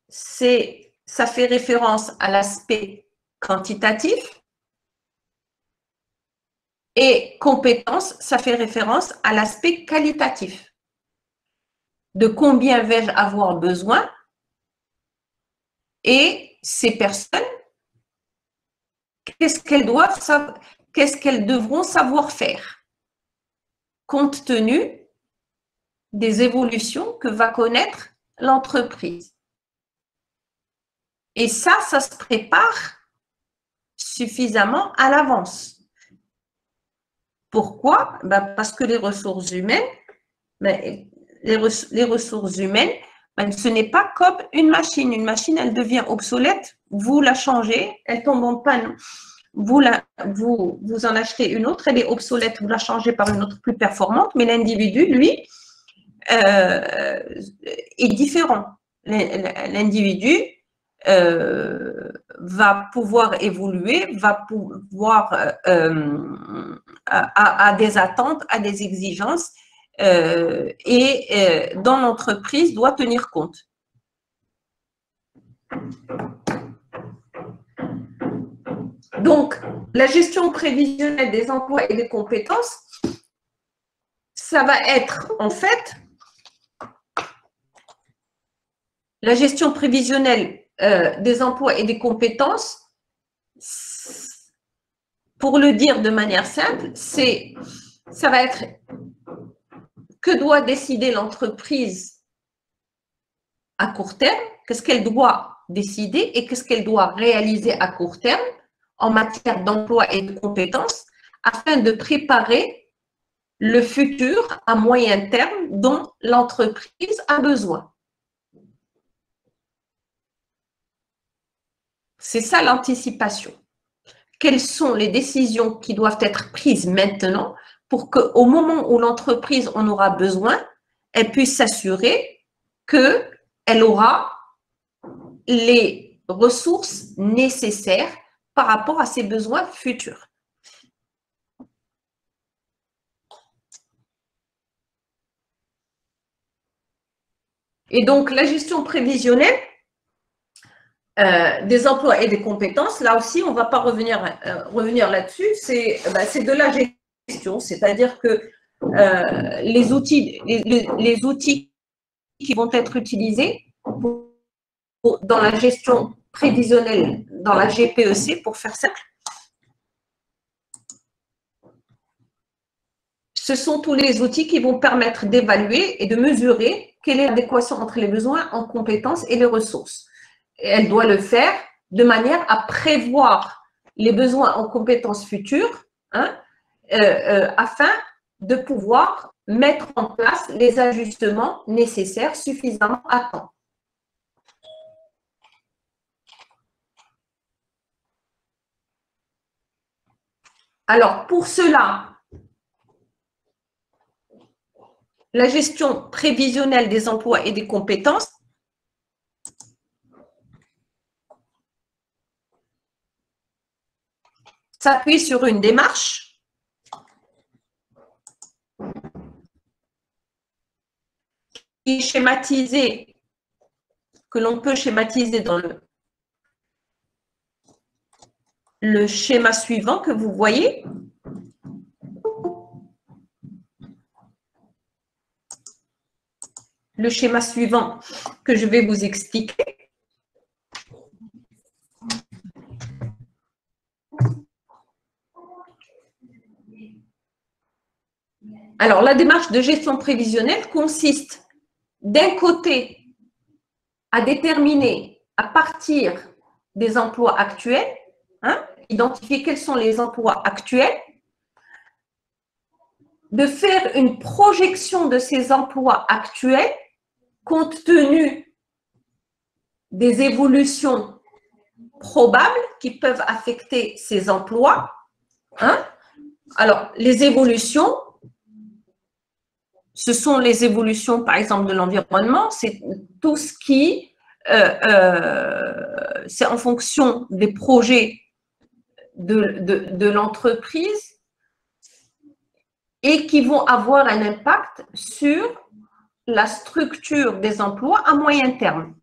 ça fait référence à l'aspect quantitatif et compétences, ça fait référence à l'aspect qualitatif. De combien vais-je avoir besoin et ces personnes, qu'est-ce qu'elles devront savoir faire compte tenu des évolutions que va connaître l'entreprise. Et ça se prépare suffisamment à l'avance. Pourquoi? Parce que les ressources humaines, ce n'est pas comme une machine. Une machine, elle devient obsolète, vous la changez, elle tombe en panne. Vous en achetez une autre, elle est obsolète, vous la changez par une autre plus performante, mais l'individu, lui, est différent. L'individu va pouvoir évoluer, va pouvoir à des attentes, à des exigences et dont l'entreprise doit tenir compte. Donc, la gestion prévisionnelle des emplois et des compétences, ça va être en fait la gestion prévisionnelle des emplois et des compétences, pour le dire de manière simple, ça va être que doit décider l'entreprise à court terme, qu'est-ce qu'elle doit décider et qu'est-ce qu'elle doit réaliser à court terme en matière d'emploi et de compétences afin de préparer le futur à moyen terme dont l'entreprise a besoin. C'est ça l'anticipation. Quelles sont les décisions qui doivent être prises maintenant pour qu'au moment où l'entreprise en aura besoin, elle puisse s'assurer que elle aura les ressources nécessaires par rapport à ses besoins futurs. Et donc, la gestion prévisionnelle des emplois et des compétences, là aussi, on ne va pas revenir là-dessus, c'est de la gestion, c'est-à-dire que les outils qui vont être utilisés dans la gestion prévisionnelle, dans la GPEC, pour faire simple, ce sont tous les outils qui vont permettre d'évaluer et de mesurer quelle est l'adéquation entre les besoins en compétences et les ressources. Et elle doit le faire de manière à prévoir les besoins en compétences futures, afin de pouvoir mettre en place les ajustements nécessaires suffisamment à temps. Alors, pour cela, la gestion prévisionnelle des emplois et des compétences s'appuie sur une démarche qui est schématisée, que l'on peut schématiser dans le schéma suivant que vous voyez. Le schéma suivant que je vais vous expliquer. Alors, la démarche de gestion prévisionnelle consiste d'un côté à déterminer à partir des emplois actuels, identifier quels sont les emplois actuels, de faire une projection de ces emplois actuels compte tenu des évolutions probables qui peuvent affecter ces emplois. Alors, les évolutions, ce sont les évolutions, par exemple, de l'environnement, c'est tout ce qui, c'est en fonction des projets de l'entreprise et qui vont avoir un impact sur la structure des emplois à moyen terme.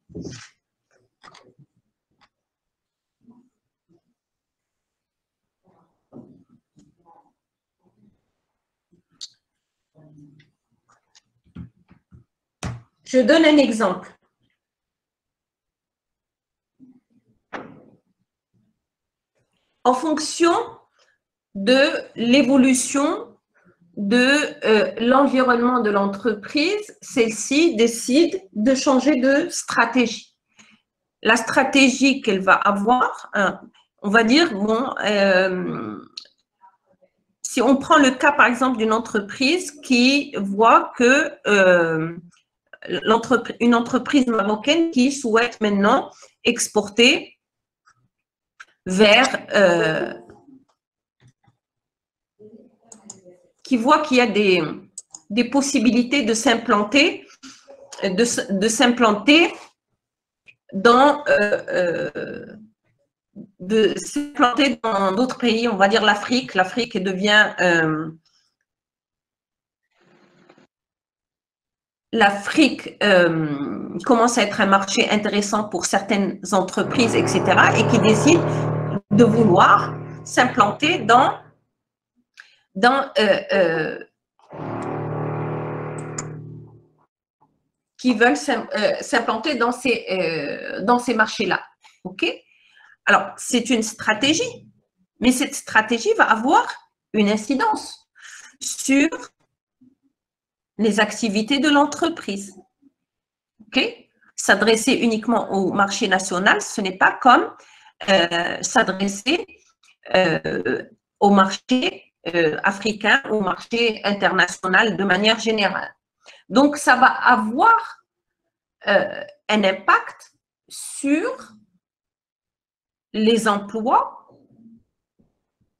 Je donne un exemple. En fonction de l'évolution de l'environnement de l'entreprise, celle-ci décide de changer de stratégie. La stratégie qu'elle va avoir, on va dire, bon, si on prend le cas, par exemple, d'une entreprise qui voit que une entreprise marocaine qui souhaite maintenant exporter vers qui voit qu'il y a des possibilités de s'implanter dans d'autres pays, on va dire l'Afrique. L'Afrique devient l'Afrique commence à être un marché intéressant pour certaines entreprises, etc., et qui décident de vouloir s'implanter qui veulent s'implanter dans ces marchés-là. OK? Alors, c'est une stratégie, mais cette stratégie va avoir une incidence sur les activités de l'entreprise. OK? S'adresser uniquement au marché national, ce n'est pas comme s'adresser au marché africain, au marché international de manière générale. Donc, ça va avoir un impact sur les emplois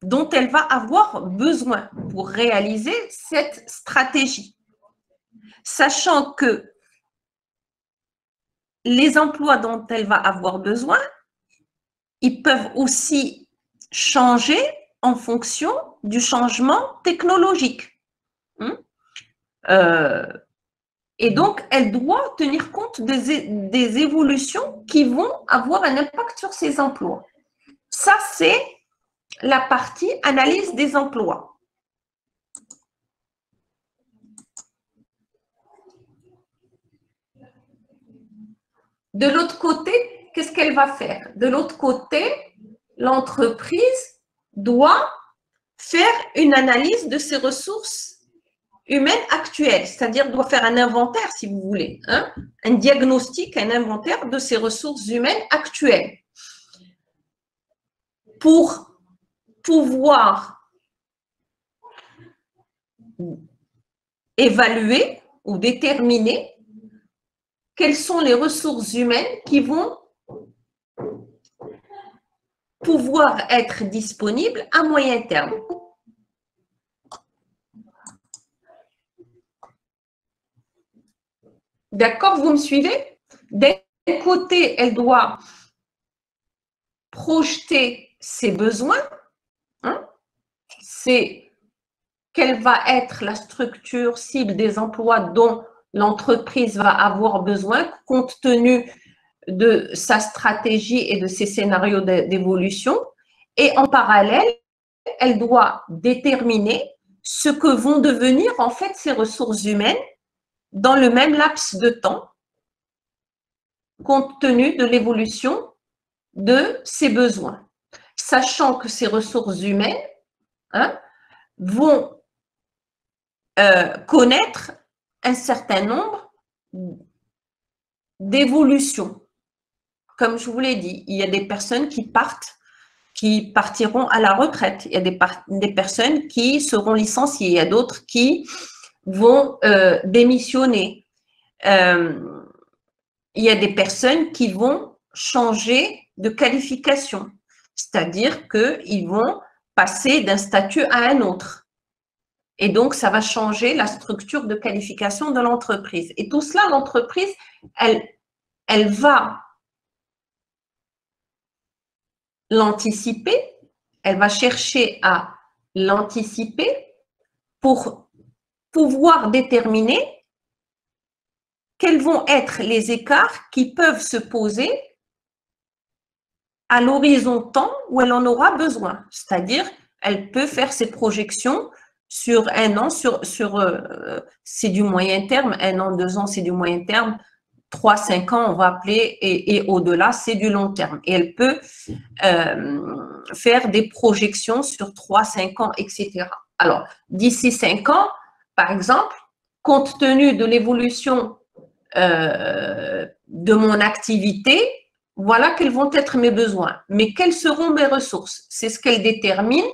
dont elle va avoir besoin pour réaliser cette stratégie. Sachant que les emplois dont elle va avoir besoin, ils peuvent aussi changer en fonction du changement technologique. Et donc, elle doit tenir compte des évolutions qui vont avoir un impact sur ses emplois. Ça, c'est la partie analyse des emplois. De l'autre côté, qu'est-ce qu'elle va faire? De l'autre côté, l'entreprise doit faire une analyse de ses ressources humaines actuelles, c'est-à-dire doit faire un inventaire, si vous voulez, hein, un diagnostic, un inventaire de ses ressources humaines actuelles pour pouvoir évaluer ou déterminer quelles sont les ressources humaines qui vont pouvoir être disponibles à moyen terme. D'accord, vous me suivez? D'un côté, elle doit projeter ses besoins, hein, c'est quelle va être la structure cible des emplois dont l'entreprise va avoir besoin compte tenu de sa stratégie et de ses scénarios d'évolution. Et en parallèle, elle doit déterminer ce que vont devenir en fait ces ressources humaines dans le même laps de temps, compte tenu de l'évolution de ses besoins, sachant que ces ressources humaines, hein, vont connaître un certain nombre d'évolutions. Comme je vous l'ai dit, il y a des personnes qui partiront à la retraite, il y a des personnes qui seront licenciées, il y a d'autres qui vont démissionner. Il y a des personnes qui vont changer de qualification, c'est-à-dire qu'ils vont passer d'un statut à un autre. Et donc, ça va changer la structure de qualification de l'entreprise. Et tout cela, l'entreprise, elle va l'anticiper, elle va chercher à l'anticiper pour pouvoir déterminer quels vont être les écarts qui peuvent se poser à l'horizon temps où elle en aura besoin. C'est-à-dire, elle peut faire ses projections sur un an, c'est du moyen terme, 1 an, 2 ans, c'est du moyen terme, 3, 5 ans, on va appeler, et au-delà, c'est du long terme. Et elle peut faire des projections sur 3, 5 ans, etc. Alors, d'ici 5 ans, par exemple, compte tenu de l'évolution de mon activité, voilà quels vont être mes besoins. Mais quelles seront mes ressources? C'est ce qu'elle détermine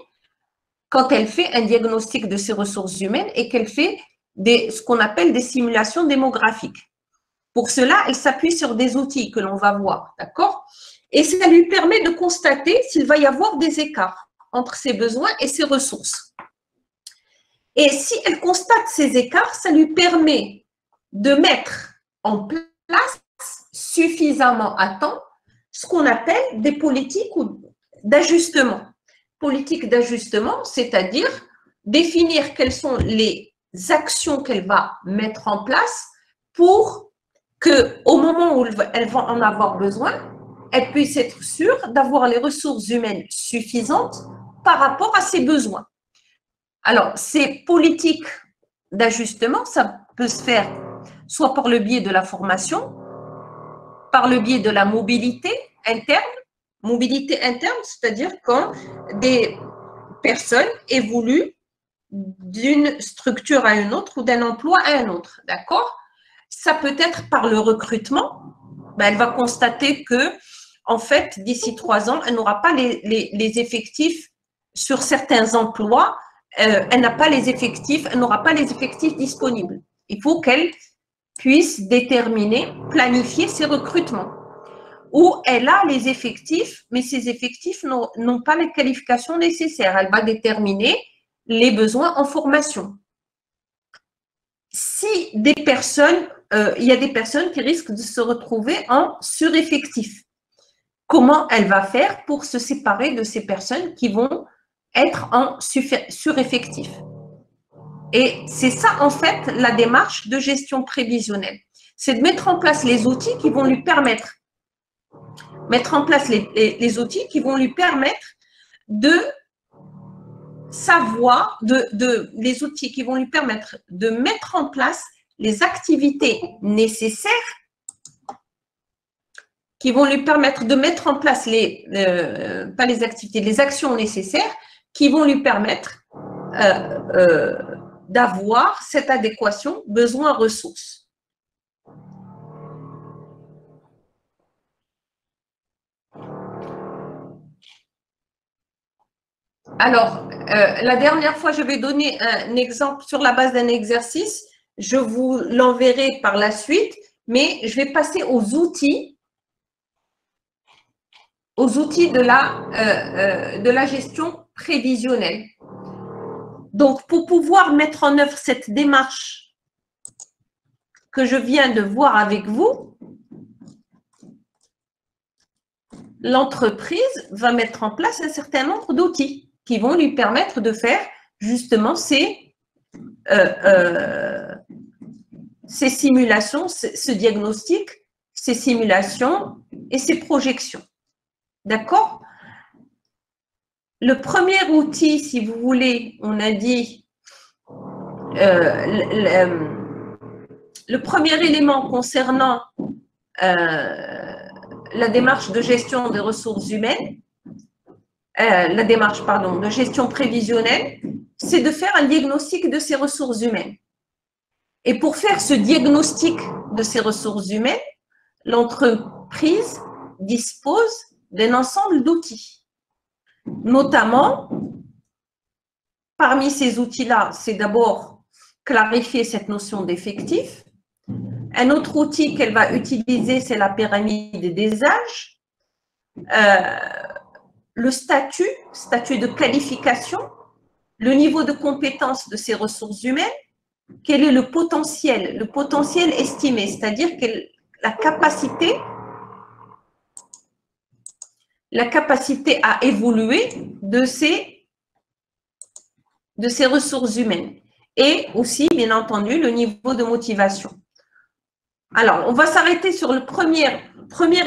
quand elle fait un diagnostic de ses ressources humaines et qu'elle fait ce qu'on appelle des simulations démographiques. Pour cela, elle s'appuie sur des outils que l'on va voir, d'accord? Et ça lui permet de constater s'il va y avoir des écarts entre ses besoins et ses ressources. Et si elle constate ces écarts, ça lui permet de mettre en place suffisamment à temps ce qu'on appelle des politiques d'ajustement. Politique d'ajustement, c'est-à-dire définir quelles sont les actions qu'elle va mettre en place pour qu'au moment où elle va en avoir besoin, elle puisse être sûre d'avoir les ressources humaines suffisantes par rapport à ses besoins. Alors, ces politiques d'ajustement, ça peut se faire soit par le biais de la formation, par le biais de la mobilité interne. Mobilité interne, c'est-à-dire quand des personnes évoluent d'une structure à une autre ou d'un emploi à un autre, d'accord? Ça peut être par le recrutement. Ben, elle va constater que, en fait, d'ici 3 ans, elle n'aura pas les effectifs sur certains emplois. Elle n'a pas les effectifs, elle n'aura pas les effectifs disponibles. Il faut qu'elle puisse déterminer, planifier ses recrutements. Où elle a les effectifs, mais ces effectifs n'ont pas les qualifications nécessaires. Elle va déterminer les besoins en formation. Si des personnes il y a des personnes qui risquent de se retrouver en sureffectif. Comment elle va faire pour se séparer de ces personnes qui vont être en sureffectif? Et c'est ça, en fait, la démarche de gestion prévisionnelle. C'est de mettre en place les outils qui vont lui permettre, outils qui vont lui permettre de savoir, les outils qui vont lui permettre de mettre en place les activités nécessaires, qui vont lui permettre de mettre en place pas les activités, les actions nécessaires qui vont lui permettre d'avoir cette adéquation besoin-ressources. Alors, la dernière fois, je vais donner un exemple sur la base d'un exercice. Je vous l'enverrai par la suite, mais je vais passer aux outils de la gestion prévisionnelle. Donc, pour pouvoir mettre en œuvre cette démarche que je viens de voir avec vous, l'entreprise va mettre en place un certain nombre d'outils qui vont lui permettre de faire justement ces simulations, ce diagnostic, ces simulations et ces projections. D'accord? Le premier outil, si vous voulez, on a dit, le premier élément concernant la démarche de gestion des ressources humaines, la démarche, pardon, de gestion prévisionnelle, c'est de faire un diagnostic de ces ressources humaines. Et pour faire ce diagnostic de ces ressources humaines, l'entreprise dispose d'un ensemble d'outils. Notamment, parmi ces outils-là, c'est d'abord clarifier cette notion d'effectif. Un autre outil qu'elle va utiliser, c'est la pyramide des âges. Le statut de qualification, le niveau de compétence de ces ressources humaines, quel est le potentiel estimé, c'est-à-dire la capacité à évoluer de ces ressources humaines. Et aussi, bien entendu, le niveau de motivation. Alors, on va s'arrêter sur le premier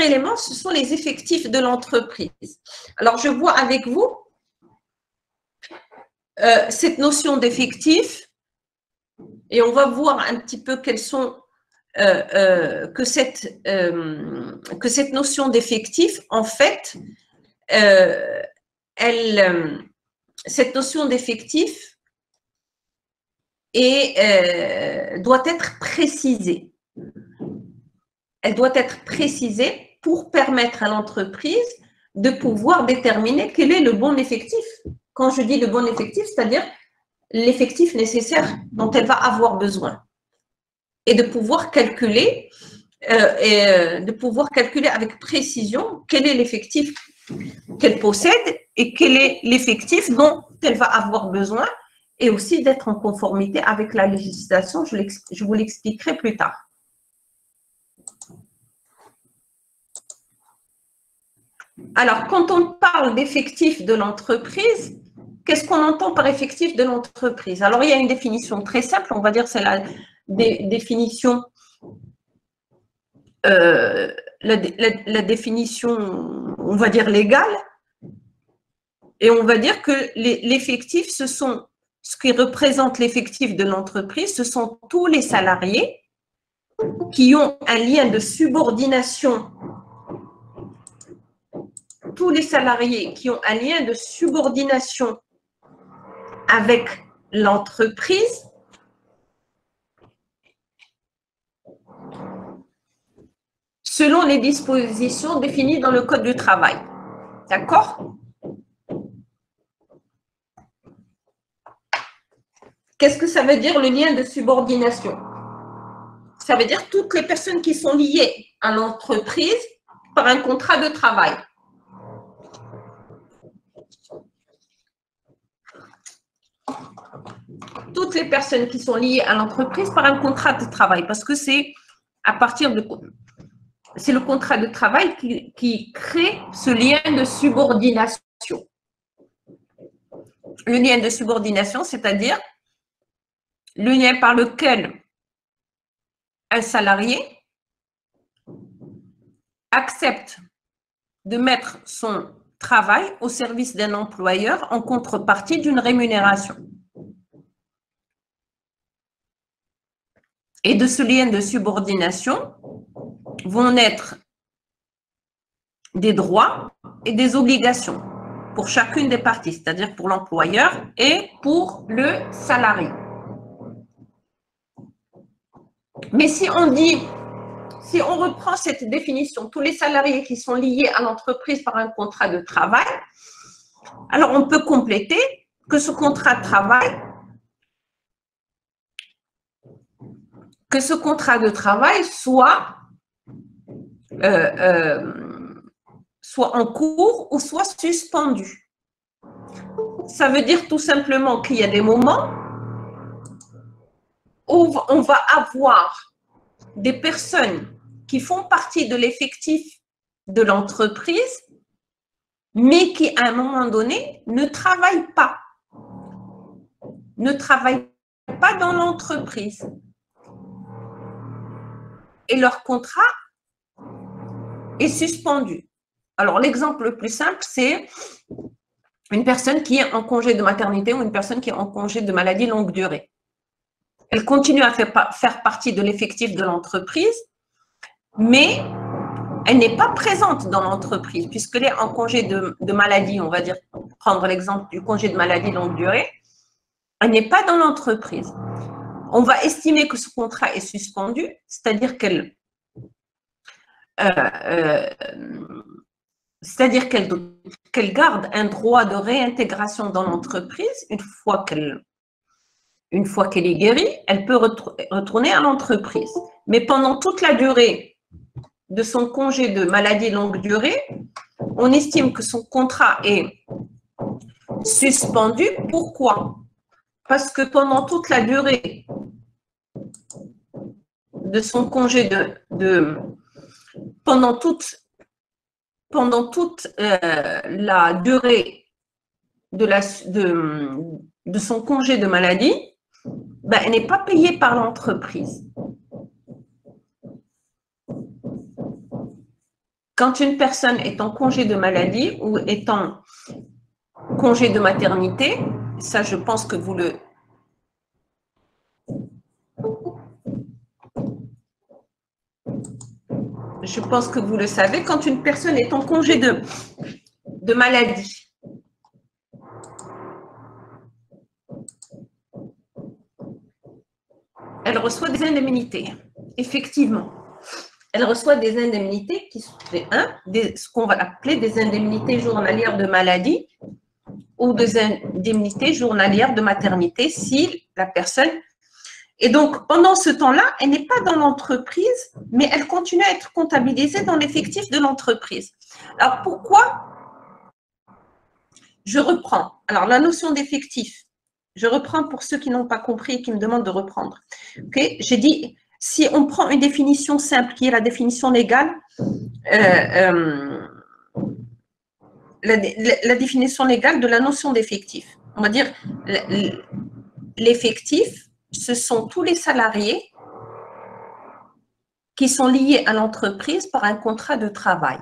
élément, ce sont les effectifs de l'entreprise. Alors, je vois avec vous cette notion d'effectif et on va voir un petit peu quelles sont que cette notion d'effectif, en fait, cette notion d'effectif doit être précisée. Elle doit être précisée pour permettre à l'entreprise de pouvoir déterminer quel est le bon effectif. Quand je dis le bon effectif, c'est-à-dire l'effectif nécessaire dont elle va avoir besoin. Et de pouvoir calculer avec précision quel est l'effectif qu'elle possède et quel est l'effectif dont elle va avoir besoin, et aussi d'être en conformité avec la législation. Je vous l'expliquerai plus tard. Alors, quand on parle d'effectif de l'entreprise, qu'est-ce qu'on entend par effectif de l'entreprise? Alors, il y a une définition très simple, on va dire c'est la définition, la définition, on va dire légale, et on va dire que l'effectif, ce qui représente l'effectif de l'entreprise, ce sont tous les salariés qui ont un lien de subordination. Tous les salariés qui ont un lien de subordination avec l'entreprise selon les dispositions définies dans le Code du travail. D'accord? Qu'est-ce que ça veut dire le lien de subordination? Ça veut dire toutes les personnes qui sont liées à l'entreprise par un contrat de travail. Toutes les personnes qui sont liées à l'entreprise par un contrat de travail, parce que c'est à partir de... C'est le contrat de travail qui crée ce lien de subordination. Le lien de subordination, c'est-à-dire le lien par lequel un salarié accepte de mettre son travail au service d'un employeur en contrepartie d'une rémunération. Et de ce lien de subordination vont naître des droits et des obligations pour chacune des parties, c'est-à-dire pour l'employeur et pour le salarié. Mais si on reprend cette définition, tous les salariés qui sont liés à l'entreprise par un contrat de travail, alors on peut compléter que ce contrat de travail soit en cours ou soit suspendu. Ça veut dire tout simplement qu'il y a des moments où on va avoir des personnes qui font partie de l'effectif de l'entreprise, mais qui, à un moment donné, ne travaillent pas dans l'entreprise. Et leur contrat est suspendu. Alors, l'exemple le plus simple, c'est une personne qui est en congé de maternité ou une personne qui est en congé de maladie longue durée. Elle continue à faire partie de l'effectif de l'entreprise, mais elle n'est pas présente dans l'entreprise puisqu'elle est en congé de maladie, on va dire, prendre l'exemple du congé de maladie longue durée, elle n'est pas dans l'entreprise. On va estimer que ce contrat est suspendu, c'est-à-dire qu'elle garde un droit de réintégration dans l'entreprise une fois qu'elle est guérie, elle peut retourner à l'entreprise. Mais pendant toute la durée de son congé de maladie longue durée, on estime que son contrat est suspendu. Pourquoi? Parce que pendant toute la durée de son congé pendant toute la durée de son congé de maladie, elle n'est pas payée par l'entreprise. Quand une personne est en congé de maladie ou est en congé de maternité, ça je pense que vous le... Je pense que vous le savez, quand une personne est en congé de maladie, elle reçoit des indemnités, effectivement. Elle reçoit des indemnités qui sont ce qu'on va appeler des indemnités journalières de maladie ou des indemnités journalières de maternité si la personne... Et donc, pendant ce temps-là, elle n'est pas dans l'entreprise, mais elle continue à être comptabilisée dans l'effectif de l'entreprise. Alors, pourquoi? Je reprends. Alors, la notion d'effectif, je reprends pour ceux qui n'ont pas compris et qui me demandent de reprendre. Okay? J'ai dit, si on prend une définition simple, qui est la définition légale, la définition légale de la notion d'effectif. On va dire, l'effectif, ce sont tous les salariés qui sont liés à l'entreprise par un contrat de travail.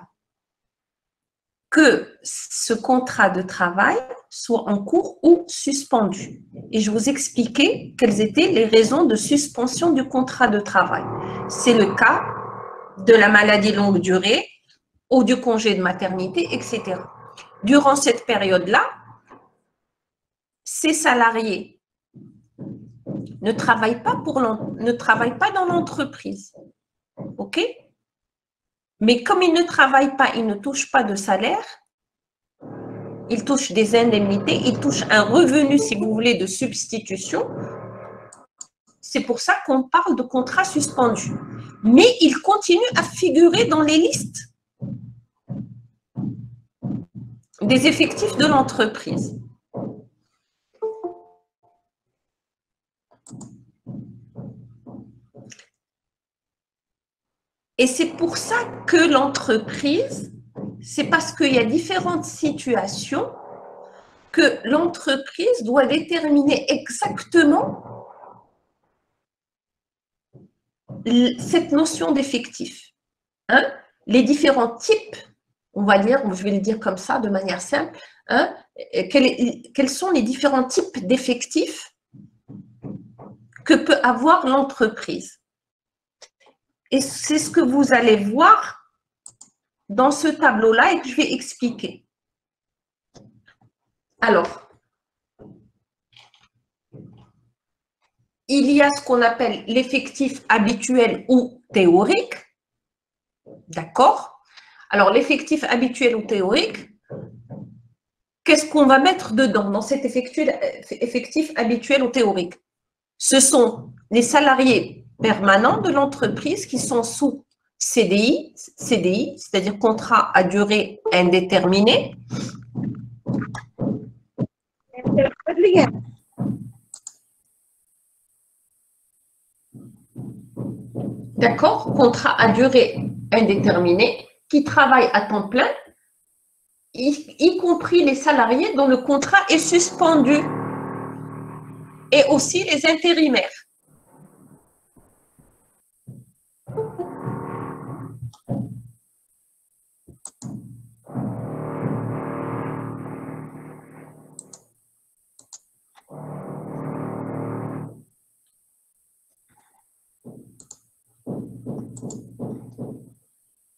Que ce contrat de travail soit en cours ou suspendu. Et je vous expliquais quelles étaient les raisons de suspension du contrat de travail. C'est le cas de la maladie longue durée ou du congé de maternité, etc. Durant cette période-là, ces salariés ne travaillent pas dans l'entreprise. OK? Mais comme ils ne travaillent pas, ils ne touchent pas de salaire, ils touchent des indemnités, ils touchent un revenu, si vous voulez, de substitution. C'est pour ça qu'on parle de contrat suspendu. Mais ils continuent à figurer dans les listes des effectifs de l'entreprise. Et c'est pour ça que l'entreprise, c'est parce qu'il y a différentes situations que l'entreprise doit déterminer exactement cette notion d'effectif. Hein? Les différents types, on va dire, je vais le dire comme ça de manière simple, hein? Quels sont les différents types d'effectifs que peut avoir l'entreprise. Et c'est ce que vous allez voir dans ce tableau-là et que je vais expliquer. Alors, il y a ce qu'on appelle l'effectif habituel ou théorique. D'accord? Alors, l'effectif habituel ou théorique, qu'est-ce qu'on va mettre dedans dans cet effectif habituel ou théorique? Ce sont les salariés permanents de l'entreprise qui sont sous CDI, c'est-à-dire contrat à durée indéterminée. D'accord? Contrat à durée indéterminée, qui travaillent à temps plein, y compris les salariés dont le contrat est suspendu, et aussi les intérimaires.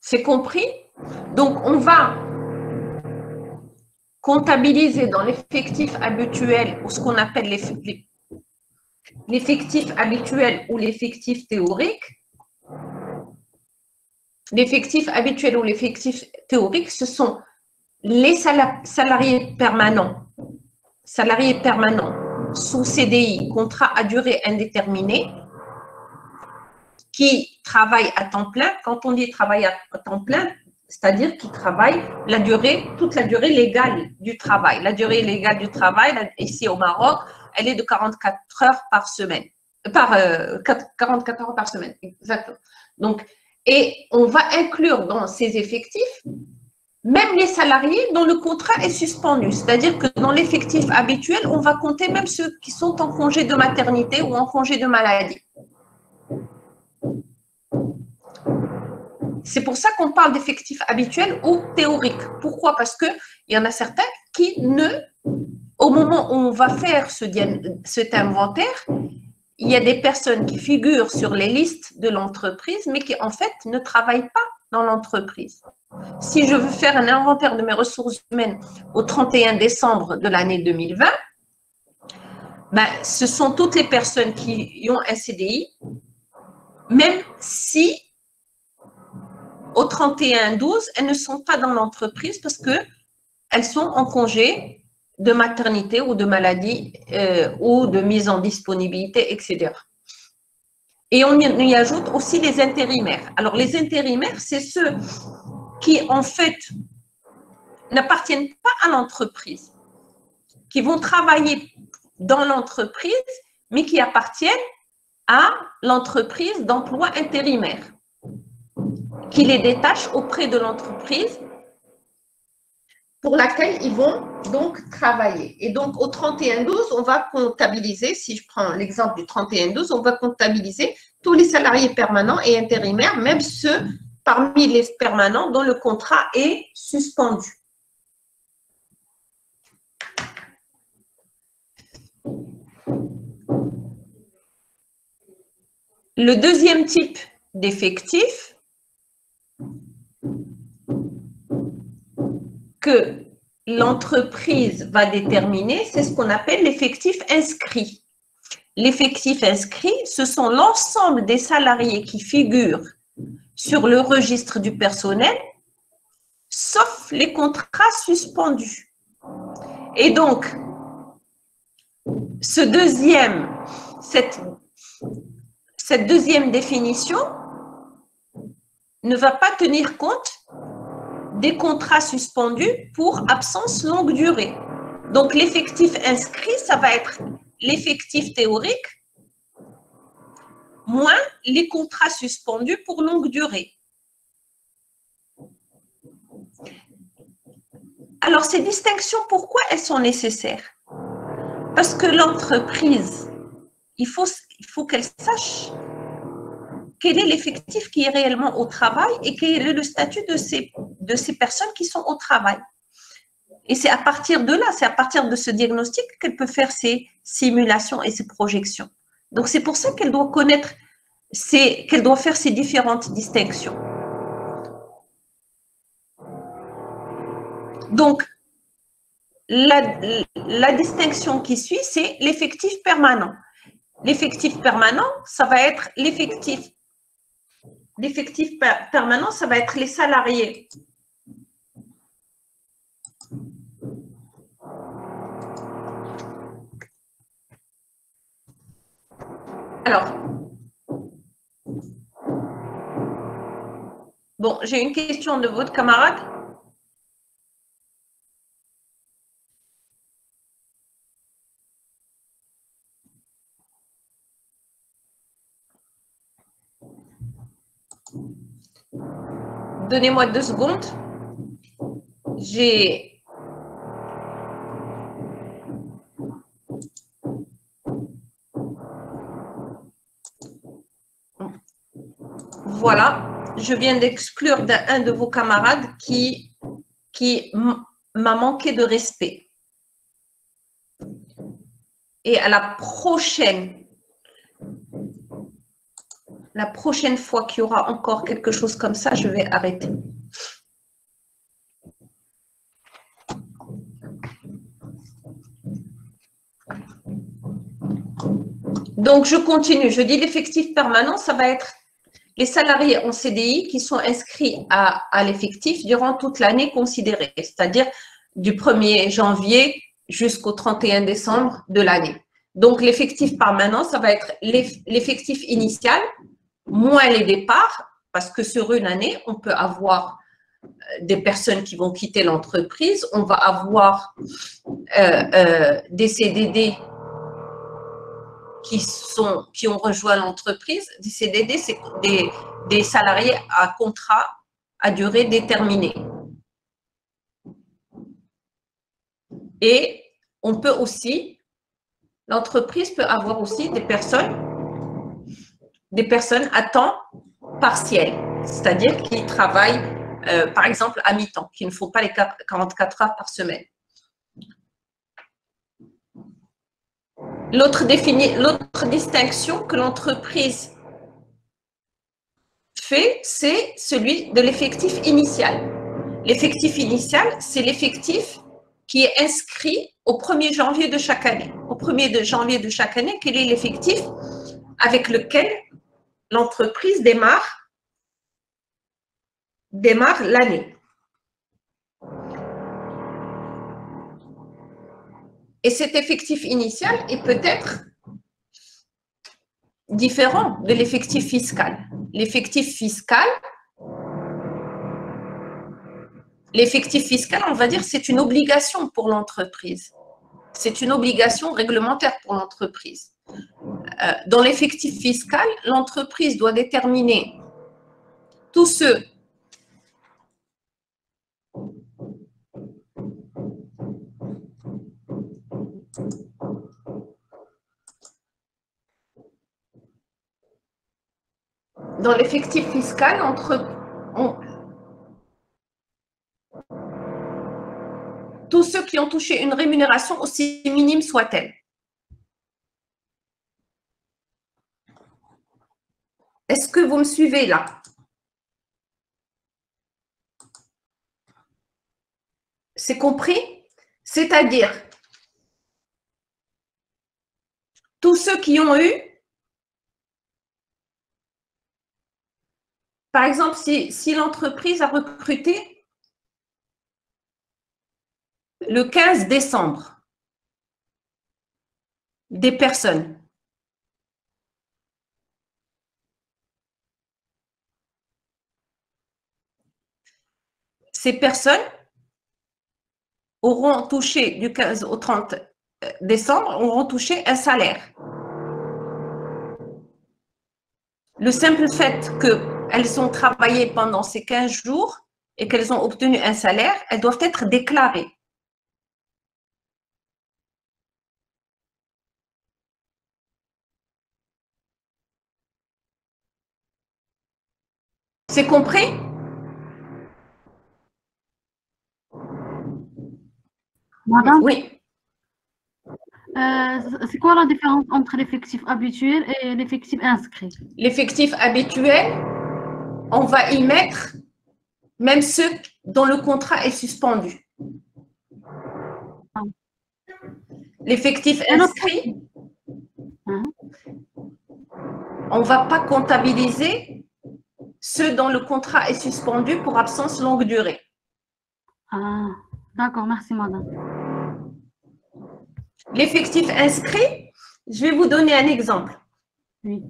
C'est compris? Donc, on va comptabiliser dans l'effectif habituel, ou ce qu'on appelle l'effectif habituel ou l'effectif théorique. L'effectif habituel ou l'effectif théorique, ce sont les salariés permanents sous CDI, contrat à durée indéterminée, qui travaillent à temps plein. Quand on dit travail à temps plein, c'est-à-dire qu'ils travaillent toute la durée légale du travail. La durée légale du travail, ici au Maroc, elle est de 44 heures par semaine. 44 heures par semaine, exactement. Donc, et on va inclure dans ces effectifs même les salariés dont le contrat est suspendu. C'est-à-dire que dans l'effectif habituel, on va compter même ceux qui sont en congé de maternité ou en congé de maladie. C'est pour ça qu'on parle d'effectif habituel ou théorique. Pourquoi? Parce qu'il y en a certains qui au moment où on va faire cet inventaire, il y a des personnes qui figurent sur les listes de l'entreprise, mais qui en fait ne travaillent pas dans l'entreprise. Si je veux faire un inventaire de mes ressources humaines au 31 décembre de l'année 2020, ce sont toutes les personnes qui ont un CDI, même si au 31/12, elles ne sont pas dans l'entreprise parce qu'elles sont en congé de maternité ou de maladie ou de mise en disponibilité, etc. Et on y ajoute aussi les intérimaires. Alors, les intérimaires, c'est ceux qui, en fait, n'appartiennent pas à l'entreprise, qui vont travailler dans l'entreprise, mais qui appartiennent à l'entreprise d'emploi intérimaire, qui les détache auprès de l'entreprise pour laquelle ils vont donc travailler. Et donc, au 31/12, on va comptabiliser, si je prends l'exemple du 31/12, on va comptabiliser tous les salariés permanents et intérimaires, même ceux parmi les permanents dont le contrat est suspendu. Le deuxième type d'effectif que l'entreprise va déterminer, c'est ce qu'on appelle l'effectif inscrit. L'effectif inscrit, ce sont l'ensemble des salariés qui figurent sur le registre du personnel, sauf les contrats suspendus. Et donc, cette deuxième définition ne va pas tenir compte des contrats suspendus pour absence longue durée. Donc, l'effectif inscrit, ça va être l'effectif théorique moins les contrats suspendus pour longue durée. Alors, ces distinctions, pourquoi elles sont nécessaires? Parce que l'entreprise, il faut qu'elle sache quel est l'effectif qui est réellement au travail et quel est le statut de ces personnes qui sont au travail. Et c'est à partir de là, c'est à partir de ce diagnostic qu'elle peut faire ses simulations et ses projections. Donc, c'est pour ça qu'elle doit connaître, qu'elle doit faire ces différentes distinctions. Donc, la distinction qui suit, c'est l'effectif permanent. L'effectif permanent, ça va être l'effectif permanent, ça va être les salariés alors, bon, j'ai une question de votre camarade. Donnez-moi 2 secondes. Voilà, je viens d'exclure un de vos camarades qui m'a manqué de respect. Et à la prochaine fois qu'il y aura encore quelque chose comme ça, je vais arrêter. Donc, je continue. Je dis l'effectif permanent, ça va être les salariés en CDI qui sont inscrits à l'effectif durant toute l'année considérée, c'est-à-dire du 1er janvier jusqu'au 31 décembre de l'année. Donc, l'effectif permanent, ça va être l'effectif initial, moins les départs, parce que sur une année, on peut avoir des personnes qui vont quitter l'entreprise, on va avoir des CDD qui ont rejoint l'entreprise. Des CDD, c'est des salariés à contrat à durée déterminée. Et on peut aussi, l'entreprise peut avoir aussi des personnes à temps partiel, c'est-à-dire qui travaillent, par exemple, à mi-temps, qui ne font pas les 44 heures par semaine. L'autre distinction que l'entreprise fait, c'est celui de l'effectif initial. L'effectif initial, c'est l'effectif qui est inscrit au 1er janvier de chaque année. Au 1er janvier de chaque année, quel est l'effectif avec lequel l'entreprise démarre l'année. Et cet effectif initial est peut-être différent de l'effectif fiscal. L'effectif fiscal, on va dire, c'est une obligation pour l'entreprise. C'est une obligation réglementaire pour l'entreprise. Dans l'effectif fiscal, l'entreprise doit déterminer tous ceux dans l'effectif fiscal, tous ceux qui ont touché une rémunération aussi minime soit-elle. Est-ce que vous me suivez là? C'est compris? C'est-à-dire, tous ceux qui ont eu, par exemple, si l'entreprise a recruté le 15 décembre des personnes, ces personnes auront touché du 15 au 30 décembre, auront touché un salaire. Le simple fait qu'elles ont travaillé pendant ces 15 jours et qu'elles ont obtenu un salaire, elles doivent être déclarées. C'est compris? Madame, Oui. c'est quoi la différence entre l'effectif habituel et l'effectif inscrit? L'effectif habituel, on va y mettre même ceux dont le contrat est suspendu. L'effectif inscrit, on ne va pas comptabiliser ceux dont le contrat est suspendu pour absence longue durée. Ah, d'accord, merci madame. L'effectif inscrit, je vais vous donner un exemple. Oui.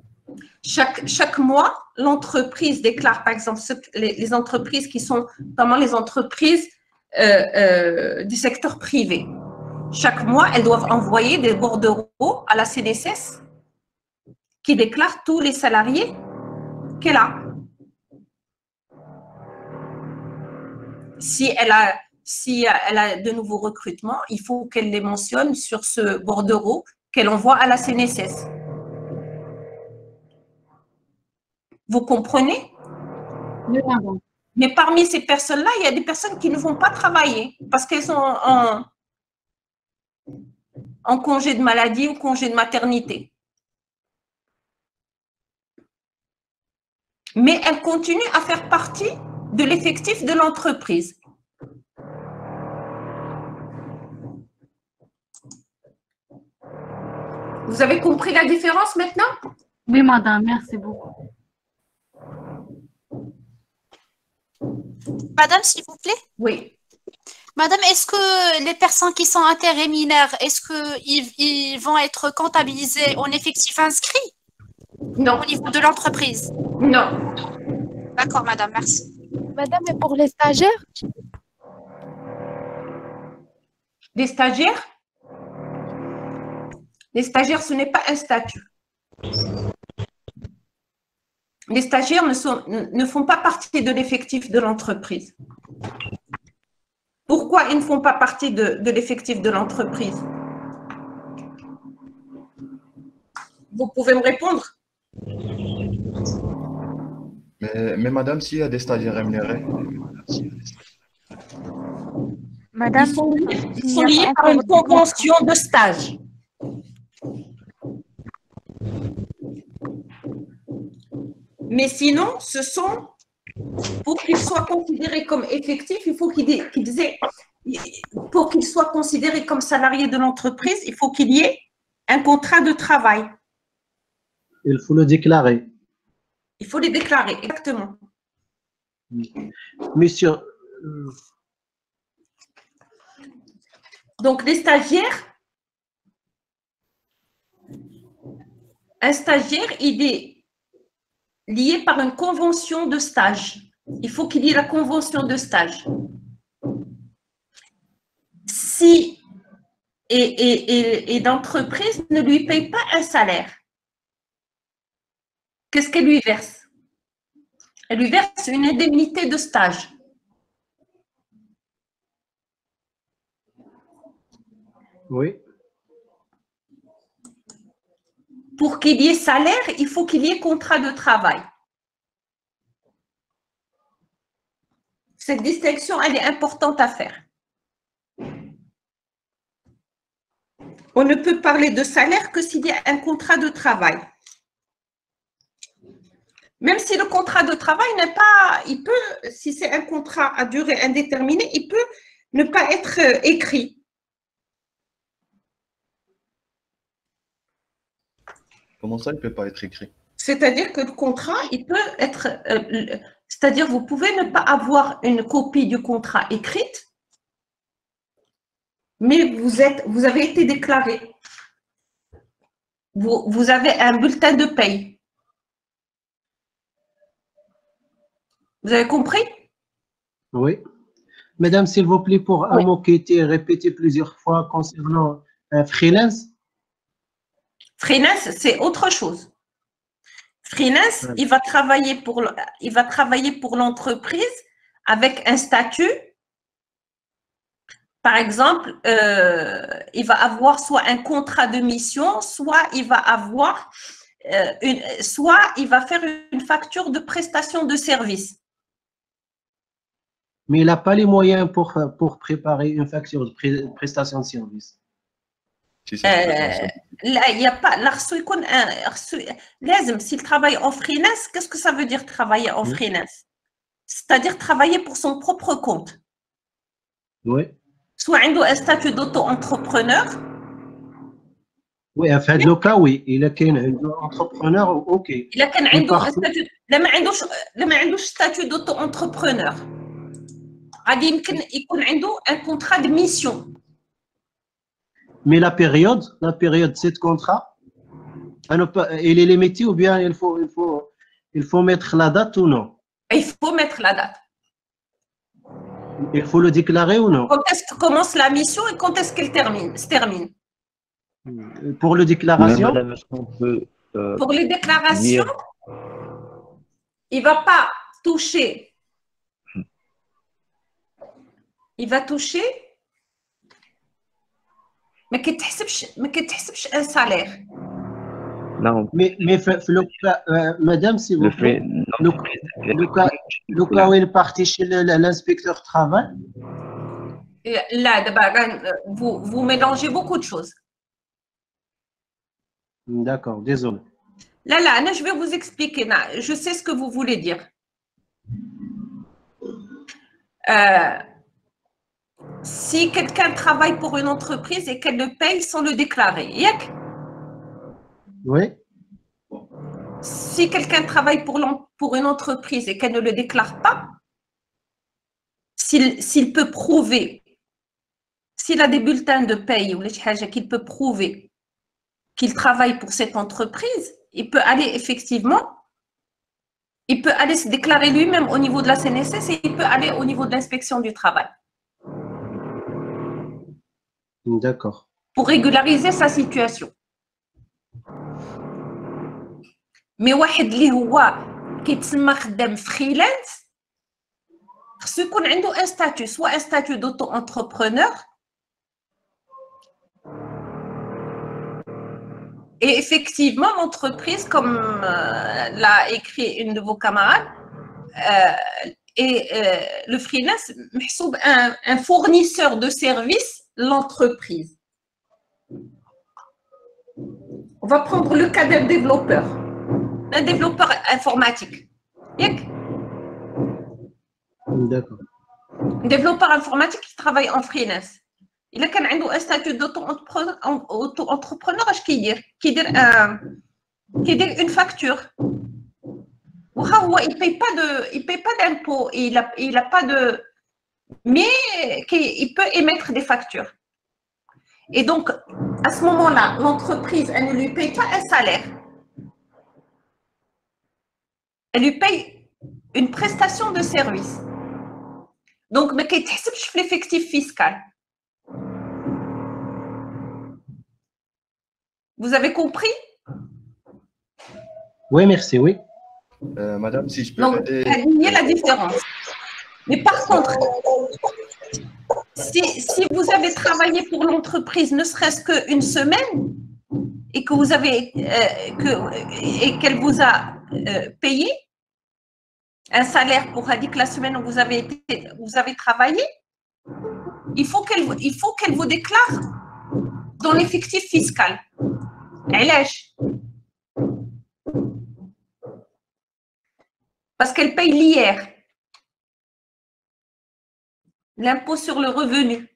Chaque mois, l'entreprise déclare, par exemple, les entreprises qui sont vraiment les entreprises du secteur privé. Chaque mois, elles doivent envoyer des bordereaux à la CNSS qui déclarent tous les salariés qu'elle a. Si elle a de nouveaux recrutements, il faut qu'elle les mentionne sur ce bordereau qu'elle envoie à la CNSS. Vous comprenez? Oui, madame. Mais parmi ces personnes-là, il y a des personnes qui ne vont pas travailler parce qu'elles sont en congé de maladie ou congé de maternité. Mais elles continuent à faire partie de l'effectif de l'entreprise. Vous avez compris la différence maintenant? Oui, madame, merci beaucoup. Madame, s'il vous plaît. Oui. Madame, est-ce que les personnes qui sont intérimaires, est-ce qu'ils vont être comptabilisés en effectif inscrit Non. au niveau de l'entreprise? Non. D'accord, madame, merci. Madame, et pour les stagiaires? Les stagiaires? Les stagiaires, ce n'est pas un statut. Les stagiaires ne font pas partie de l'effectif de l'entreprise. Pourquoi ils ne font pas partie de l'effectif de l'entreprise? Vous pouvez me répondre? Mais madame, s'il y a des stagiaires rémunérés, Madame, Ils sont liés par une convention de stage. Mais sinon, ce sont, pour qu'ils soient considérés comme effectifs, il faut pour qu'ils soient considérés comme salariés de l'entreprise, il faut qu'il y ait un contrat de travail. Il faut le déclarer. Il faut les déclarer, exactement. Monsieur, Donc, les stagiaires, un stagiaire, il est lié par une convention de stage. Il faut qu'il y ait la convention de stage. Si l'entreprise ne lui paye pas un salaire, qu'est-ce qu'elle lui verse? Elle lui verse une indemnité de stage. oui, Pour qu'il y ait salaire, il faut qu'il y ait contrat de travail. Cette distinction, elle est importante à faire. On ne peut parler de salaire que s'il y a un contrat de travail. Même si le contrat de travail n'est pas, il peut, si c'est un contrat à durée indéterminée, il peut ne pas être écrit. comment ça, il ne peut pas être écrit? C'est-à-dire que le contrat, il peut être, c'est-à-dire vous pouvez ne pas avoir une copie du contrat écrite, mais vous avez été déclaré. Vous avez un bulletin de paye. Vous avez compris? oui. Madame, s'il vous plaît, pour un Oui. mot qui a été répété plusieurs fois concernant un freelance. Freelance, c'est autre chose. Freelance, Ouais. il va travailler pour l'entreprise avec un statut. Par exemple, il va avoir soit un contrat de mission, soit il va avoir soit il va faire une facture de prestation de service. Mais il n'a pas les moyens pour préparer une facture de prestation de service. Si c'est prétention. Là, il n'y a pas. S'il travaille en freelance, qu'est-ce que ça veut dire travailler en freelance? C'est-à-dire travailler pour son propre compte. Oui. Soit il a un statut d'auto-entrepreneur. Oui, في هذا لو كا وي الا كاين عنده انتربرونور اوكي الا كان عنده ستاتيو لا ما عندوش ستاتيو دوتو انتربرونور غادي يمكن يكون عنده ان كونترا دو ميسيون. Mais la période de ce contrat, elle est limitée ou bien il faut mettre la date ou non? Il faut mettre la date. Il faut le déclarer ou non? Quand est-ce que commence la mission et quand est-ce qu'elle se termine? Pour la déclaration? Madame, est-ce qu'on peut, Pour les déclarations, il ne va pas toucher. Il va toucher, mais qu'il ne تحسبش un salaire. non, Mais le cas, madame, s'il vous le plaît, fait, le cas où il est parti chez l'inspecteur du travail, Et là, vous mélangez beaucoup de choses. d'accord, désolé. Là, je vais vous expliquer. Je sais ce que vous voulez dire. Si quelqu'un travaille pour une entreprise et qu'elle le paye sans le déclarer, Oui, si quelqu'un travaille pour une entreprise et qu'elle ne le déclare pas, s'il peut prouver, s'il a des bulletins de paye ou qu'il peut prouver qu'il travaille pour cette entreprise, il peut aller effectivement, il peut aller se déclarer lui-même au niveau de la CNSS et il peut aller au niveau de l'inspection du travail. d'accord. Pour régulariser sa situation. Mais واحد اللي هو كيتسمى خدام فريلانس خصو يكون عنده un statut, soit un statut d'auto-entrepreneur. Et effectivement, l'entreprise, comme l'a écrit une de vos camarades, le freelance, un fournisseur de services, l'entreprise. On va prendre le cas d'un développeur informatique. D'accord. Un développeur informatique qui travaille en freelance. Il a un statut d'auto-entrepreneur, qui dit une facture. Il ne paye pas d'impôts, il a pas de... Mais il peut émettre des factures. Et donc, à ce moment-là, l'entreprise, elle ne lui paye pas un salaire. Elle lui paye une prestation de service. Donc, mais qu'il ne l'effectif fiscal. Vous avez compris? Oui, merci, oui. Madame, si je peux Donc, aider. il y a la différence. Mais par contre, si vous avez travaillé pour l'entreprise ne serait-ce qu'une semaine et que vous avez et qu'elle vous a payé un salaire pour la semaine où vous avez travaillé, il faut qu'elle vous déclare dans l'effectif fiscal. Parce qu'elle paye l'IR, l'impôt sur le revenu,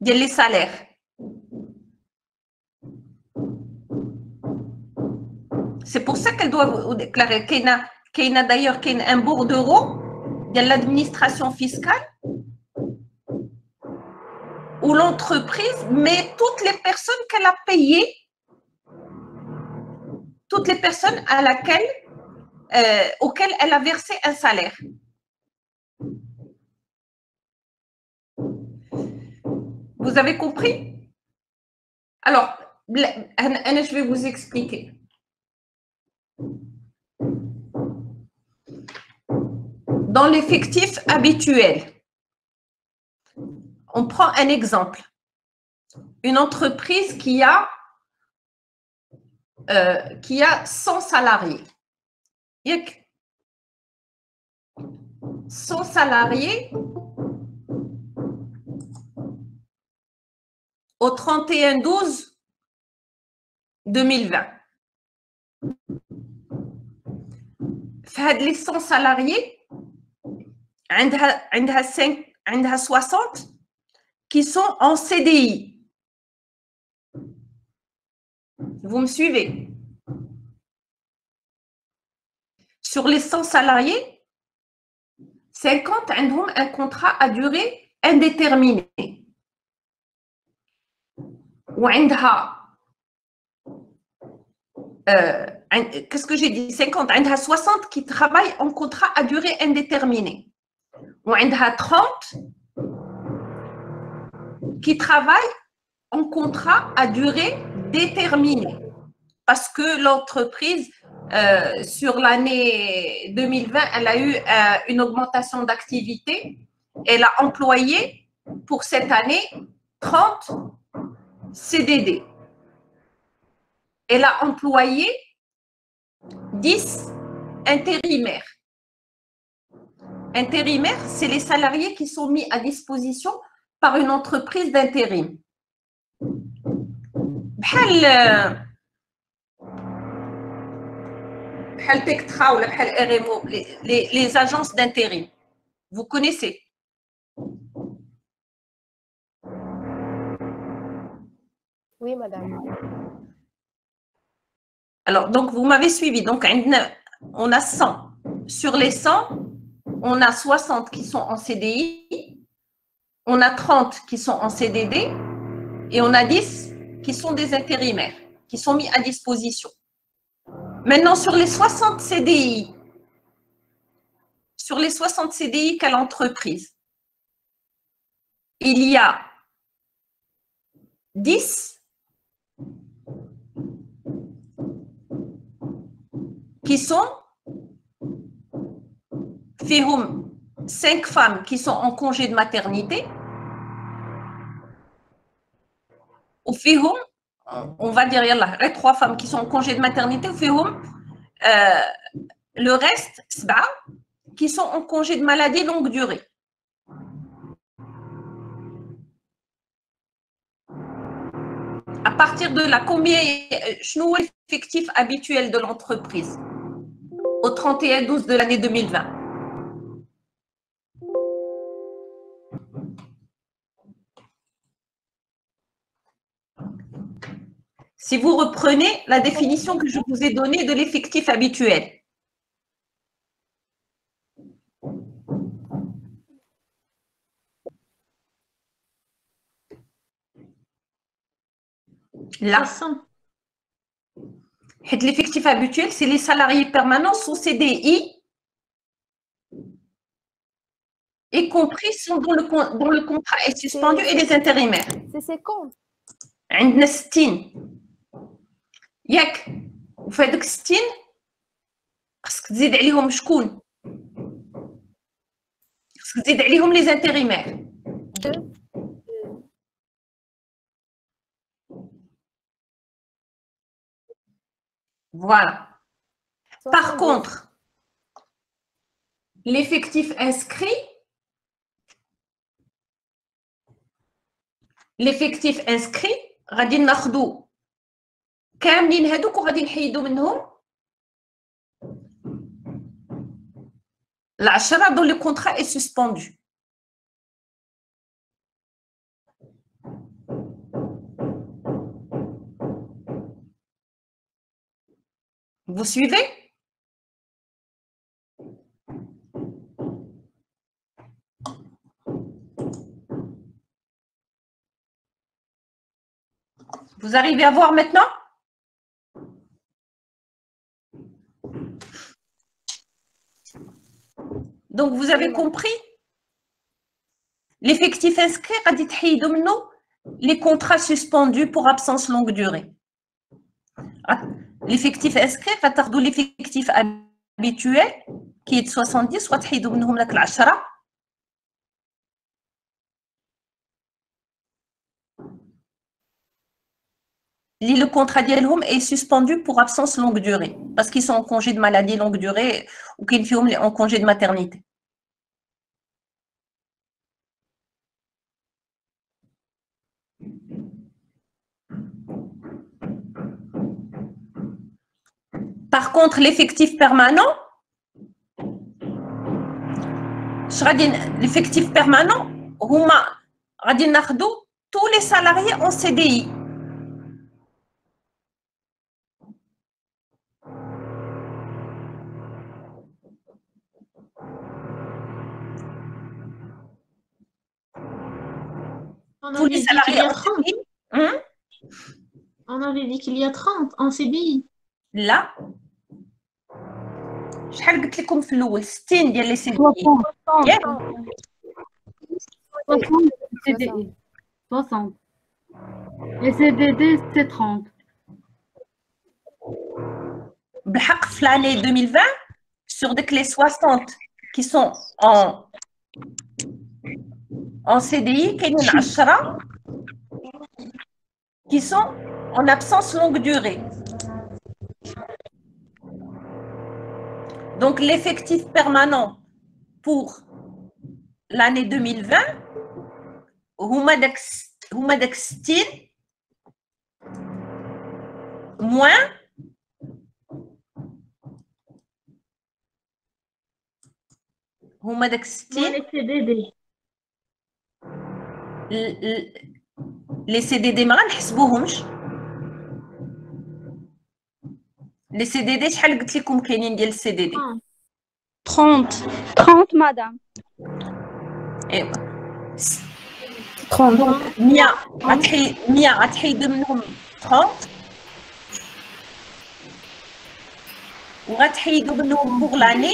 les salaires. C'est pour ça qu'elle doit vous déclarer qu'il y a d'ailleurs un bordereau de l'administration fiscale où l'entreprise met toutes les personnes qu'elle a payées, toutes les personnes auxquelles elle a versé un salaire. Vous avez compris? Alors, je vais vous expliquer. Dans l'effectif habituel, on prend un exemple. Une entreprise qui a qui a 100 salariés. 100 salariés au 31/12/2020. Les 100 salariés, il y a 60 qui sont en CDI. Vous me suivez? Sur les 100 salariés, 50 ont un contrat à durée indéterminée. Qu'est-ce que j'ai dit? 50, il y a 60 qui travaillent en contrat à durée indéterminée. Il y a 30 qui travaillent en contrat à durée déterminée. Parce que l'entreprise, sur l'année 2020, elle a eu une augmentation d'activité. Elle a employé pour cette année 30 CDD. Elle a employé 10 intérimaires. Intérimaires, c'est les salariés qui sont mis à disposition par une entreprise d'intérim. Les agences d'intérim. Vous connaissez? Oui, madame. Alors, donc, vous m'avez suivi. Donc, on a 100. Sur les 100, on a 60 qui sont en CDI, on a 30 qui sont en CDD et on a 10 qui sont des intérimaires, qui sont mis à disposition. Maintenant, sur les 60 CDI, qu'a l'entreprise, il y a 10 qui sont, 5 femmes qui sont en congé de maternité, ou on va dire, il y a 3 femmes qui sont en congé de maternité, ou le reste, 7 qui sont en congé de maladie longue durée. À partir de là, combien est l'effectif habituel de l'entreprise au 31/12 de l'année 2020? Si vous reprenez la définition que je vous ai donnée de l'effectif habituel. Là, l'effectif habituel, c'est les salariés permanents sous CDI, y compris ceux dont le contrat est suspendu, et les intérimaires. C'est 50. عندنا 60. ياك وفي هذوك 60 خصك تزيد عليهم شكون؟ خصك تزيد عليهم les intérimaires. Voilà. Par contre, l'effectif inscrit, غادي ناخذوا كاملين هذوك وغادي نحيدوا منهم 10 dont le contrat est suspendu. Vous suivez? Vous arrivez à voir maintenant? Donc, vous avez compris? L'effectif inscrit, les contrats suspendus pour absence longue durée. L'effectif inscrit, l'effectif habituel, qui est de 70, soit le contrat ديالهم est suspendu pour absence longue durée parce qu'ils sont en congé de maladie longue durée ou qu'ils sont en congé de maternité. Par contre, l'effectif permanent, l'effectif permanent, tous les salariés en CDI. On Tous les avait dit qu'il salariés y a en 30. CDI. Hein? On avait dit qu'il y a 30 en CDI. لا شحال قلت لكم في الاول 60 ديال لي سي دي 60 CDI. 60. Et CDD, c'est 30. بالحق في l'année 2020 sur ديك les 60 qui sont en CDI كاينين 10 qui sont en absence longue durée. Donc l'effectif permanent pour l'année 2020 هما داك 60 moins هما داك 60 Les CDD. لي سي دي دي ما غنحسبوهمش. لي سي دي دي شحال قلت لكم كاينين ديال السي دي دي؟ 30. 30, madame. ايوا 30. 100 غتحيدوا منهم 30 وغتحيدوا منهم بوغ لاني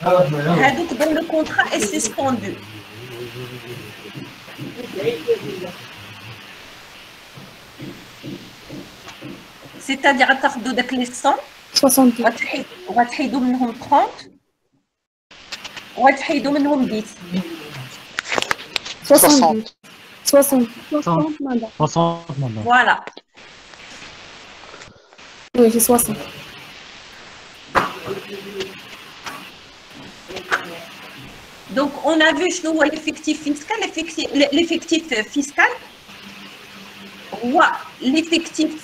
هادوك دون لو كونترا اي سسبوندو. C'est-à-dire غتاخدوا داك لي 100 60. وغتحيدوا منهم 30 وغتحيدوا منهم 10. 60. 60. 60, madame. 60 madame. Voilà. Oui, j'ai 60. Donc, on a vu شنو هو l'effectif fiscal. L'effectif fiscal, l'effectif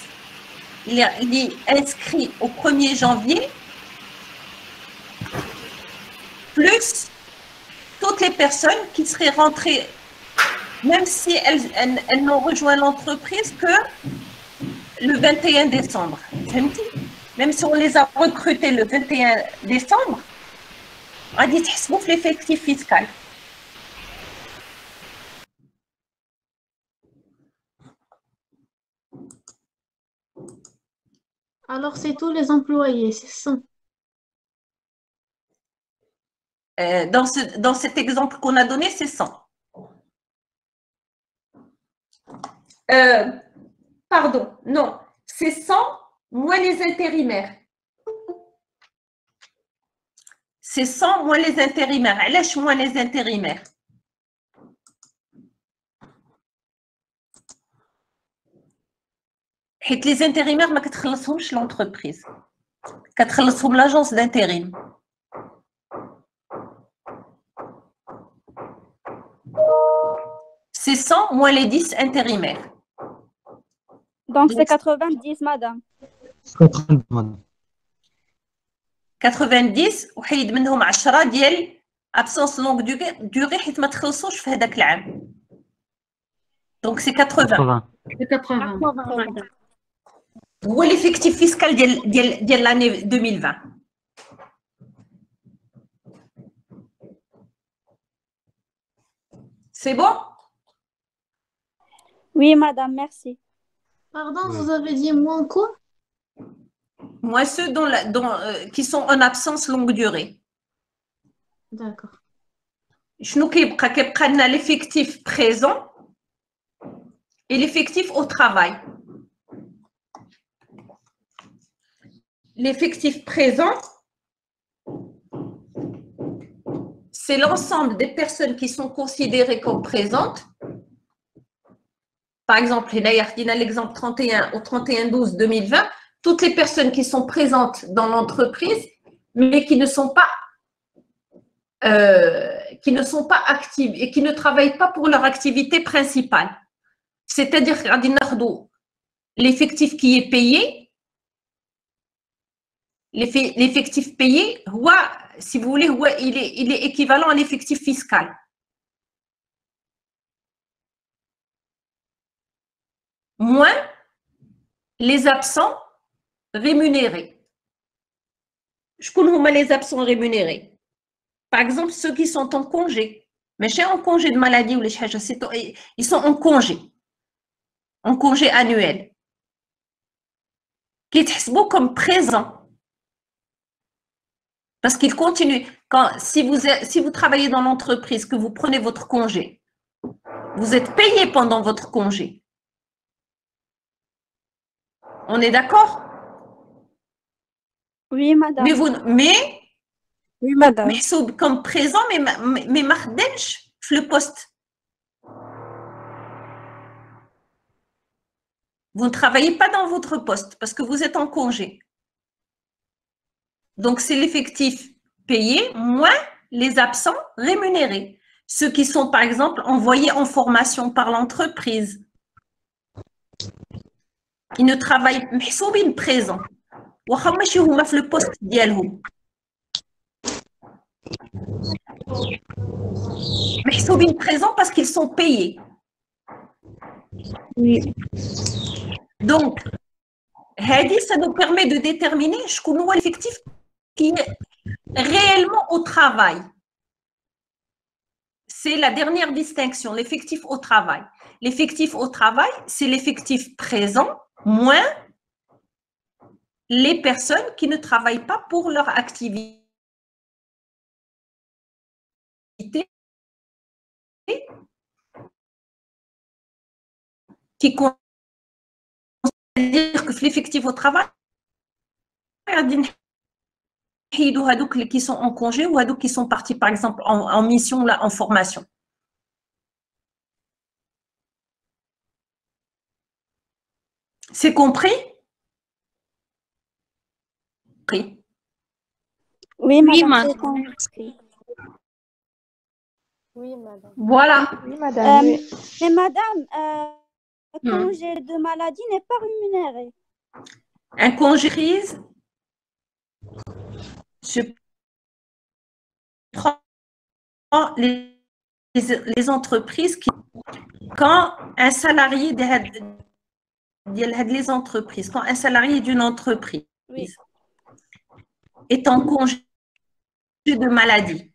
inscrit au 1er janvier, plus toutes les personnes qui seraient rentrées, même si elles n'ont rejoint l'entreprise que le 21 décembre. Même si on les a recrutés le 21 décembre, غادي تحسبوا في l'effectif fiscal. Alors, c'est tous les employés, c'est ça. Dans cet exemple qu'on a donné, c'est 100. Pardon, non, c'est 100 moins les intérimaires. C'est 100 moins les intérimaires. علاش moins les intérimaires? حيت les intérimaires ما كتخلصهمش l'entreprise. كتخلصهم l'agence d'intérim. C'est 100 moins les 10 intérimaires. Donc, c'est 90, madame. 80 madame. 90 وحيد منهم 10 ديال absence longue durée حيت ما تخلصوش في هذاك العام. Donc c'est 80. C'est 80. madame. هو l'effectif fiscal ديال l'année 2020. C'est bon? Oui, madame, merci. Pardon, vous avez dit moins quoi? Moi, ceux qui sont en absence longue durée. D'accord. شنو كيبقى لنا l'effectif présent et l'effectif au travail. L'effectif présent, c'est l'ensemble des personnes qui sont considérées comme présentes par exemple, l'exemple 31 au 31/12/2020, toutes les personnes qui sont présentes dans l'entreprise, mais qui ne sont pas actives et qui ne travaillent pas pour leur activité principale. C'est-à-dire l'effectif qui est payé, l'effectif payé, si vous voulez, il est équivalent à l'effectif fiscal. Moins les absents rémunérés. Je connais les absents rémunérés. Par exemple, ceux qui sont en congé. Mais chez en congé de maladie ou les ils sont en congé annuel. Qui est comme présent. Parce qu'ils continuent. Si vous travaillez dans l'entreprise, que vous prenez votre congé, vous êtes payé pendant votre congé. On est d'accord? Oui, madame. Oui, madame. Mais comme présent, mais mardench le poste. Vous ne travaillez pas dans votre poste parce que vous êtes en congé. Donc, c'est l'effectif payé moins les absents rémunérés. Ceux qui sont, par exemple, envoyés en formation par l'entreprise. Ils ne travaillent pas présent. Le poste ديالهم. محسوبين présent parce qu'ils sont payés. Oui. Donc, ça nous permet de déterminer l'effectif qui est réellement au travail. C'est la dernière distinction, l'effectif au travail. L'effectif au travail, c'est l'effectif présent moins les personnes qui ne travaillent pas pour leur activité. Qui considère que l'effectif au travail, qui sont en congé ou qui sont partis par exemple en mission, là, en formation. C'est compris? Oui, madame. Oui, madame. Voilà. Oui, madame. Mais madame, congé de maladie n'est pas rémunéré. Un congé crise, je prends les entreprises qui, quand un salarié les entreprises, quand un salarié d'une entreprise est en congé de maladie,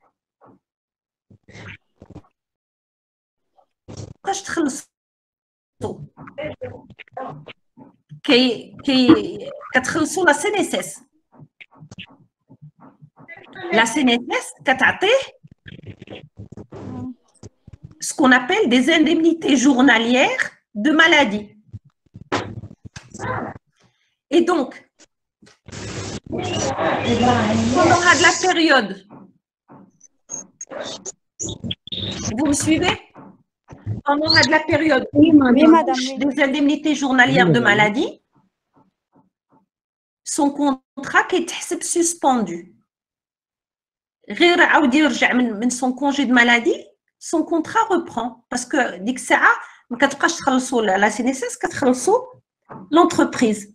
كتخلصوا la CNSS. La CNSS كتعطيه ce qu'on appelle des indemnités journalières de maladie. Et donc, pendant la période, vous me suivez? Pendant la période des indemnités journalières de maladie, son contrat qui est suspendu. Son congé de maladie, son contrat reprend. Parce que dès que ça a, la CNSS, l'entreprise.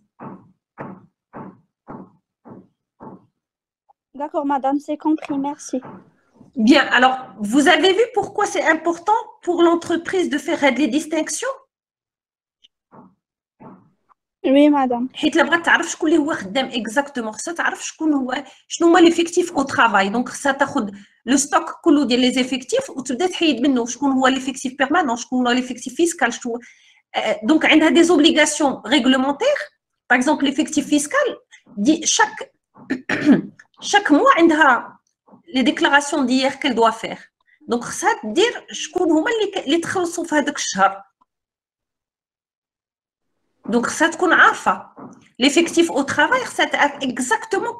D'accord, madame, c'est compris, merci. Bien, alors, vous avez vu pourquoi c'est important pour l'entreprise de faire des distinctions? Oui, madame. حيت لا بغات تعرف شكون اللي هو خدام exactement خصها تعرف شنو هو l'effectif au travail. Donc خصها تاخذ le stock كله ديال les effectifs وتبدا تحيد منه شكون هو l'effectif permanent, شكون هو l'effectif fiscal. Donc عندها des obligations réglementaires. Par exemple, l'effectif fiscal dit chaque mois عندها les déclarations d'hier qu'elle doit faire. Donc خصها تدير شكون هما اللي تخلصوا في هذاك الشهر. Donc, ça te connaît. L'effectif au travail, c'est exactement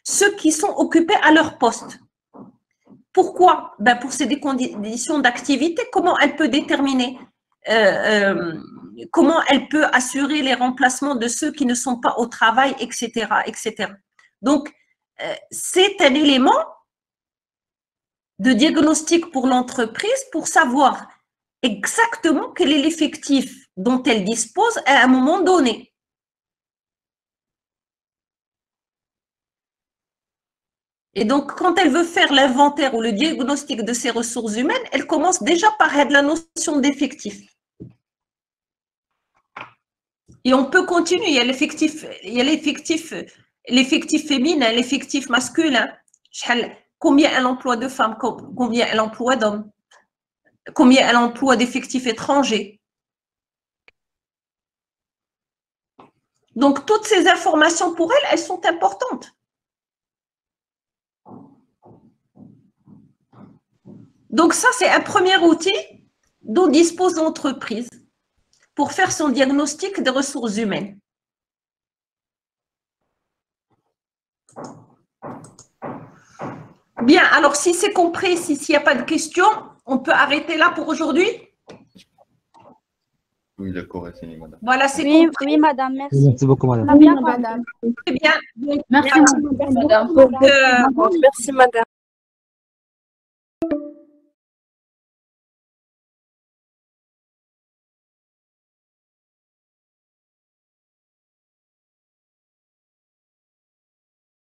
ceux qui sont occupés à leur poste. Pourquoi? Pour ces conditions d'activité, comment elle peut déterminer comment elle peut assurer les remplacements de ceux qui ne sont pas au travail, etc., etc. Donc, c'est un élément de diagnostic pour l'entreprise pour savoir exactement quel est l'effectif dont elle dispose à un moment donné. Et donc, quand elle veut faire l'inventaire ou le diagnostic de ses ressources humaines, elle commence déjà par la notion d'effectif. Et on peut continuer, il y a l'effectif féminin, l'effectif masculin. Combien elle emploie de femmes, combien elle emploie d'hommes, combien elle emploie d'effectifs étrangers. Donc, toutes ces informations pour elle, elles sont importantes. Donc, ça, c'est un premier outil dont dispose l'entreprise pour faire son diagnostic des ressources humaines. Bien, alors si c'est compris, s'il n'y a pas de questions, on peut arrêter là pour aujourd'hui? Oui, d'accord, c'est fini, madame. Voilà, c'est compris. Oui, madame, merci. Merci beaucoup, madame. Très bien, madame. Très bien. Merci, madame. Merci, madame.